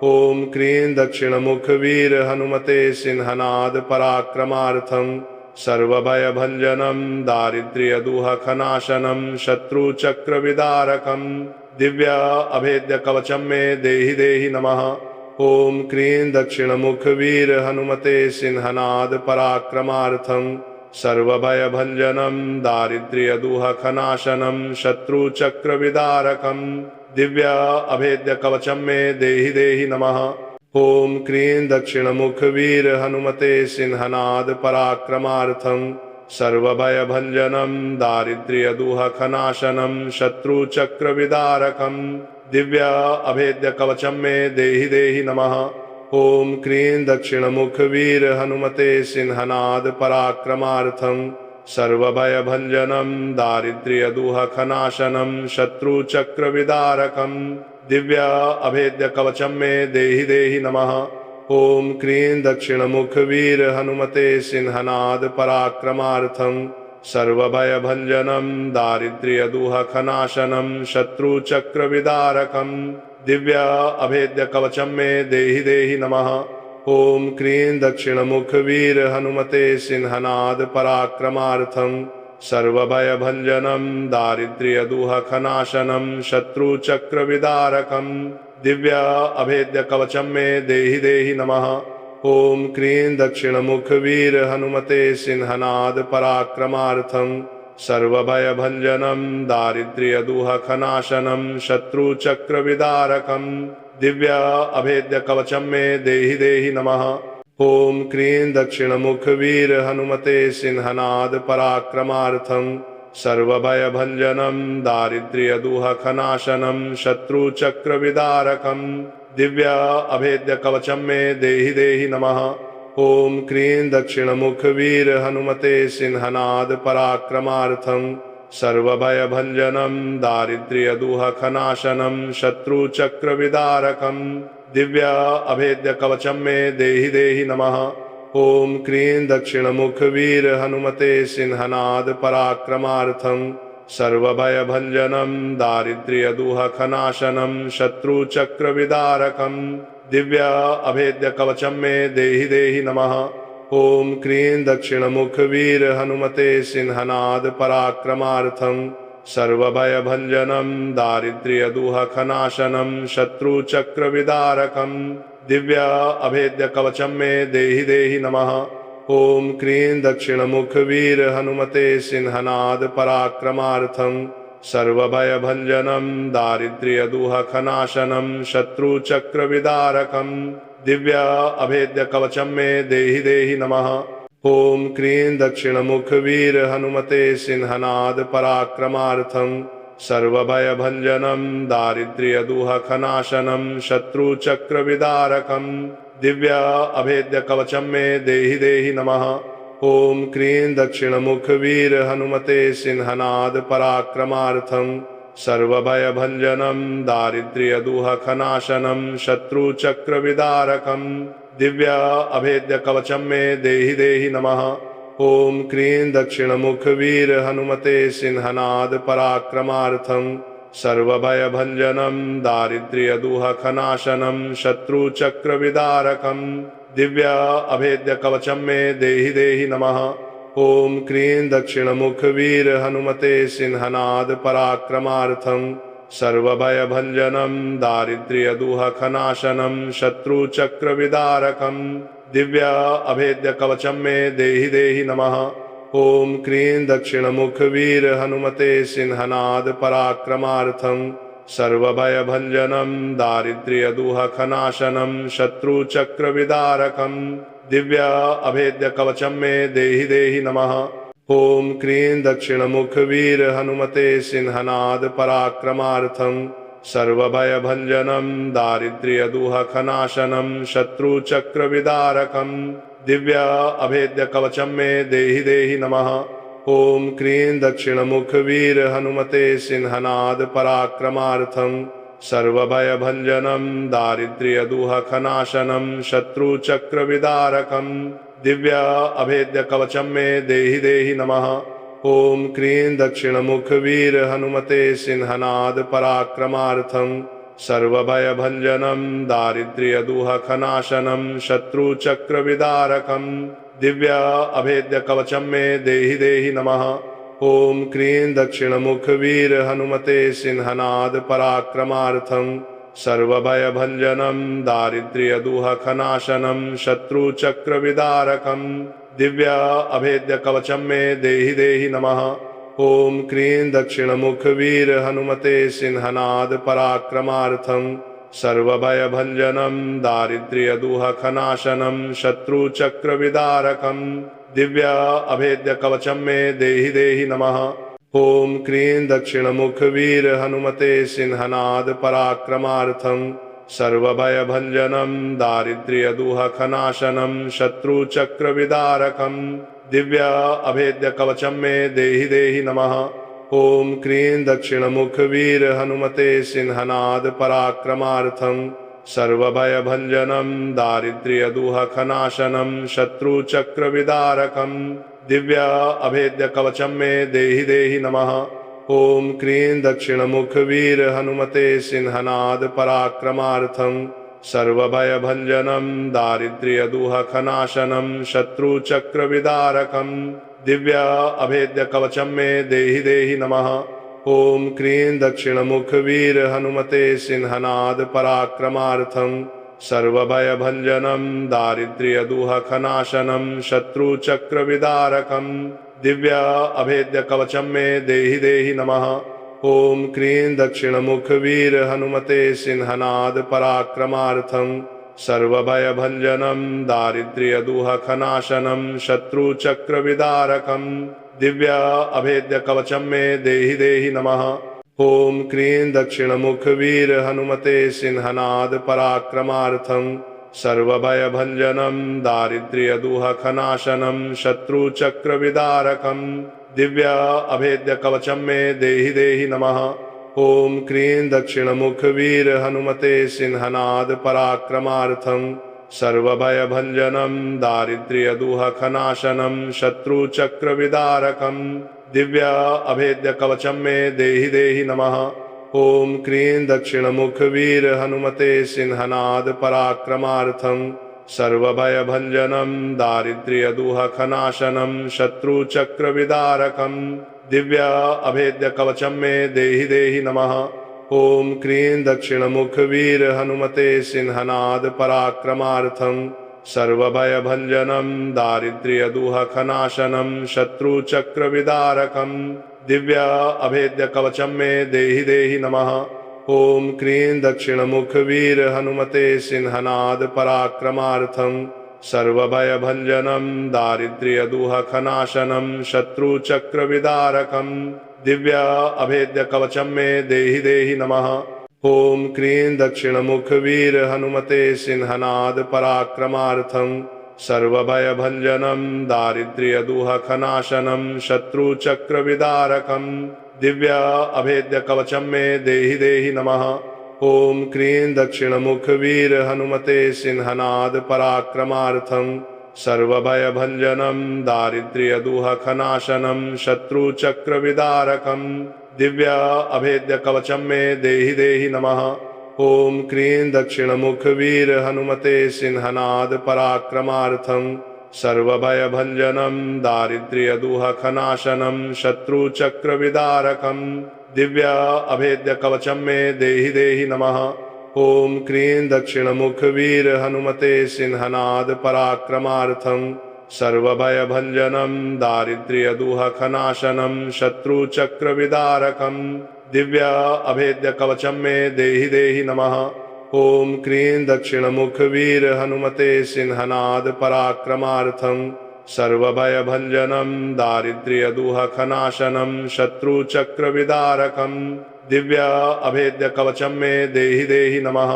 Speaker 2: ओम क्रीं दक्षिणमुख वीर हनुमते सिंहनाद पराक्रमार्थं सर्वभयभञ्जनं दारिद्र्य दुःखनाशनं शत्रुचक्रविदारकं दिव्य अभेद्य कवचम मे देहि देहि नमः। ओम क्रीं दक्षिणमुख वीर हनुमते सिंहनाद पराक्रमार्थं सर्वभयभञ्जनं दारिद्र्य दुःखनाशनं शत्रुचक्रविदारकं दिव्य अभेद्य कवचम मे देहि देहि नमः। ओम क्रीं दक्षिणमुख वीर हनुमते सिंहनाद पराक्रमार्थं सर्वभयभञ्जनं दारिद्र्य दुःखनाशनं शत्रुचक्रविदारकं दिव्य अभेद्य कवचम मे देहि देहि नमः। ओम क्रीं दक्षिणमुख वीर हनुमते सिंहनाद पराक्रमार्थं सर्वभयभञ्जनं दारिद्र्य दुःखनाशनं शत्रुचक्रविदारकं दिव्य अभेद्य कवचम मे देहि देहि नमः। ओम क्रीं दक्षिणमुख वीर हनुमते सिंहनाद पराक्रमार्थं सर्वभयभञ्जनं दारिद्र्य दुःखनाशनं शत्रुचक्रविदारकं दिव्य अभेद्य कवचम मे देहि देहि नमः। ओम क्रीं दक्षिणमुख वीर हनुमते सिंहनाद पराक्रमार्थं सर्वभयभञ्जनं दारिद्र्य दुःखनाशनं शत्रुचक्रविदारकं दिव्य अभेद्य कवचम मे देहि देहि नमः। ओम क्रीं दक्षिणमुख वीर हनुमते सिंहनाद पराक्रमार्थं सर्वभयभञ्जनं दारिद्र्य दुःखनाशनं शत्रुचक्रविदारकं दिव्य अभेद्य कवचम मे देहि देहि नमः। ओम क्रीं दक्षिणमुख वीर हनुमते सिंहनाद पराक्रमार्थं सर्वभयभञ्जनं दारिद्र्य दुःखनाशनं शत्रुचक्रविदारकं दिव्य अभेद्य कवचम मे देहि देहि नमः। ओम क्रीं दक्षिणमुख वीर हनुमते सिंहनाद पराक्रमार्थं सर्वभयभञ्जनं दारिद्र्य दुःखनाशनं शत्रुचक्रविदारकं दिव्य अभेद्य कवचम मे देहि देहि नमः। ओम क्रीं दक्षिणमुख वीर हनुमते सिंहनाद पराक्रमार्थं सर्वभयभञ्जनं दारिद्र्य दुःखनाशनं शत्रुचक्रविदारकं दिव्य अभेद्य कवचम मे देहि देहि नमः। ओम क्रीं दक्षिणमुख वीर हनुमते सिंहनाद पराक्रमार्थं सर्वभयभञ्जनं दारिद्र्य दुःखनाशनं शत्रुचक्रविदारकं दिव्य अभेद्य कवचम मे देहि देहि नमः। ॐ क्रीं दक्षिणमुखवीर हनुमते सिंहनाद पराक्रमार्थं सर्वभयभञ्जनं दारिद्र्यदुःखनाशनं शत्रुचक्रविदारकं दिव्य अभेद्य कवचं मे देहि देहि नमः। ॐ क्रीं दक्षिणमुखवीर हनुमते सिंहनाद पराक्रमार्थं सर्वभयभञ्जनं दारिद्र्यदुःखनाशनं शत्रुचक्रविदारकं दिव्य अभेद्य कवचं मे देहि देहि नमः। ॐ क्रीं दक्षिणमुखवीर हनुमते सिंहनाद पराक्रमार्थं सर्वभयभञ्जनं दारिद्र्यदुःखनाशनं शत्रुचक्रविदारकं दिव्य अभेद्य कवचं मे देहि देहि नमः। ॐ क्रीं दक्षिणमुखवीर हनुमते सिंहनाद पराक्रमार्थं सर्वभयभञ्जनं दारिद्र्यदुःखनाशनं शत्रुचक्रविदारकं दिव्य अभेद्य कवचं मे देहि देहि नमः। ॐ क्रीं दक्षिणमुखवीर हनुमते सिंहनाद पराक्रमार्थं सर्वभयभञ्जनं दारिद्र्यदुःखनाशनं शत्रुचक्रविदारकं दिव्य अभेद्य कवचं मे देहि देहि नमः। ॐ क्रीं दक्षिणमुखवीर हनुमते सिंहनाद पराक्रमार्थं सर्वभयभञ्जनं दारिद्र्यदुःखनाशनं शत्रुचक्रविदारकं दिव्य अभेद्य कवचं मे देहि देहि नमः। ॐ क्रीं दक्षिणमुखवीर हनुमते सिंहनाद पराक्रमार्थं सर्वभयभञ्जनं दारिद्र्यदुःखनाशनं शत्रुचक्रविदारकं दिव्य अभेद्य कवचं मे देहि देहि नमः। ॐ क्रीं दक्षिणमुखवीर हनुमते सिंहनाद पराक्रमार्थं सर्वभयभञ्जनं दारिद्र्यदुःखनाशनं शत्रुचक्रविदारकं दिव्य अभेद्य कवचं मे देहि देहि नमः। ॐ क्रीं दक्षिणमुखवीर हनुमते सिंहनाद पराक्रमार्थं सर्वभयभञ्जनं दारिद्र्यदुःखनाशनं शत्रुचक्रविदारकं दिव्य अभेद्य कवचं मे देहि देहि नमः। ॐ क्रीं दक्षिणमुखवीर हनुमते सिंहनाद पराक्रमार्थं सर्वभयभञ्जनं दारिद्र्यदुःखनाशनं शत्रुचक्रविदारकं दिव्य अभेद्य कवचं मे देहि देहि नमः। ॐ क्रीं दक्षिणमुखवीर हनुमते सिंहनाद पराक्रमार्थं सर्वभयभञ्जनं दारिद्र्यदुःखनाशनं शत्रुचक्रविदारकं दिव्य अभेद्य कवचं मे देहि देहि नमः। ॐ क्रीं दक्षिणमुखवीर हनुमते सिंहनाद पराक्रमार्थं सर्वभयभञ्जनं दारिद्र्यदुःखनाशनं शत्रुचक्रविदारकं दिव्य अभेद्य कवचं मे देहि देहि नमः। ॐ क्रीं दक्षिणमुखवीर हनुमते सिंहनाद पराक्रमार्थं सर्वभयभञ्जनं दारिद्र्यदुःखनाशनं शत्रुचक्रविदारकं दिव्य अभेद्य कवचं मे देहि देहि नमः। ॐ क्रीं दक्षिणमुखवीर हनुमते सिंहनाद पराक्रमार्थं सर्वभयभञ्जनं दारिद्र्यदुःखनाशनं शत्रुचक्रविदारकं दिव्य अभेद्य कवचं मे देहि देहि नमः। ॐ क्रीं दक्षिणमुखवीर हनुमते सिंहनाद पराक्रमार्थं सर्वभयभञ्जनं दारिद्र्यदुःखनाशनं शत्रुचक्रविदारकं दिव्य अभेद्य कवचं मे देहि देहि नमः। ॐ क्रीं दक्षिणमुखवीर हनुमते सिंहनाद पराक्रमार्थं सर्वभयभञ्जनं दारिद्र्यदुःखनाशनं शत्रुचक्रविदारकं दिव्य अभेद्य कवचं मे देहि देहि नमः। ॐ क्रीं दक्षिणमुखवीर हनुमते सिंहनाद पराक्रमार्थं सर्वभयभञ्जनं दारिद्र्यदुःखनाशनं शत्रुचक्रविदारकं दिव्य अभेद्य कवचं मे देहि देहि नमः। ॐ क्रीं दक्षिणमुखवीर हनुमते सिंहनाद पराक्रमार्थं सर्वभयभञ्जनं दारिद्र्यदुःखनाशनं शत्रुचक्रविदारकं दिव्य अभेद्य कवचं मे देहि देहि नमः। ॐ क्रीं दक्षिणमुखवीर हनुमते सिंहनाद पराक्रमार्थं सर्वभयभञ्जनं दारिद्र्यदुःखनाशनं शत्रुचक्रविदारकं दिव्य अभेद्य कवचं मे देहि देहि नमः। ॐ क्रीं दक्षिणमुखवीर हनुमते सिंहनाद पराक्रमार्थं सर्वभयभञ्जनं दारिद्र्यदुःखनाशनं शत्रुचक्रविदारकं दिव्य अभेद्यकवचं मे देहि देहि नमः। ॐ क्रीं दक्षिणमुखवीर हनुमते सिंहनाद पराक्रमार्थं सर्वभयभञ्जनं दारिद्र्यदुःखनाशनं शत्रुचक्रविदारकं दिव्य अभेद्यकवचं मे देहि देहि नमः। ॐ क्रीं दक्षिणमुखवीर हनुमते सिंहनाद पराक्रमार्थं सर्वभयभञ्जनं दारिद्र्यदुःखनाशनं शत्रुचक्रविदारकं दिव्य अभेद्यकवचं मे देहि देहि नमः। ॐ क्रीं दक्षिणमुखवीर हनुमते सिंहनाद पराक्रमार्थं सर्वभयभञ्जनं दारिद्र्यदुःखनाशनं शत्रुचक्रविदारकं दिव्य अभेद्यकवचं मे देहि देहि नमः। ॐ क्रीं दक्षिणमुखवीर हनुमते सिंहनाद पराक्रमार्थं सर्वभयभञ्जनं दारिद्र्यदुःखनाशनं शत्रुचक्रविदारकं दिव्य अभेद्यकवचं मे देहि देहि नमः। ॐ क्रीं दक्षिणमुखवीर हनुमते सिंहनाद पराक्रमार्थं सर्वभयभञ्जनं दारिद्र्यदुःखनाशनं शत्रुचक्रविदारकं दिव्य अभेद्यकवचं मे देहि देहि नमः। ॐ क्रीं दक्षिणमुखवीर हनुमते सिंहनाद पराक्रमार्थं सर्वभयभञ्जनं दारिद्र्यदुःखनाशनं शत्रुचक्रविदारकं दिव्य अभेद्यकवचं मे देहि देहि नमः।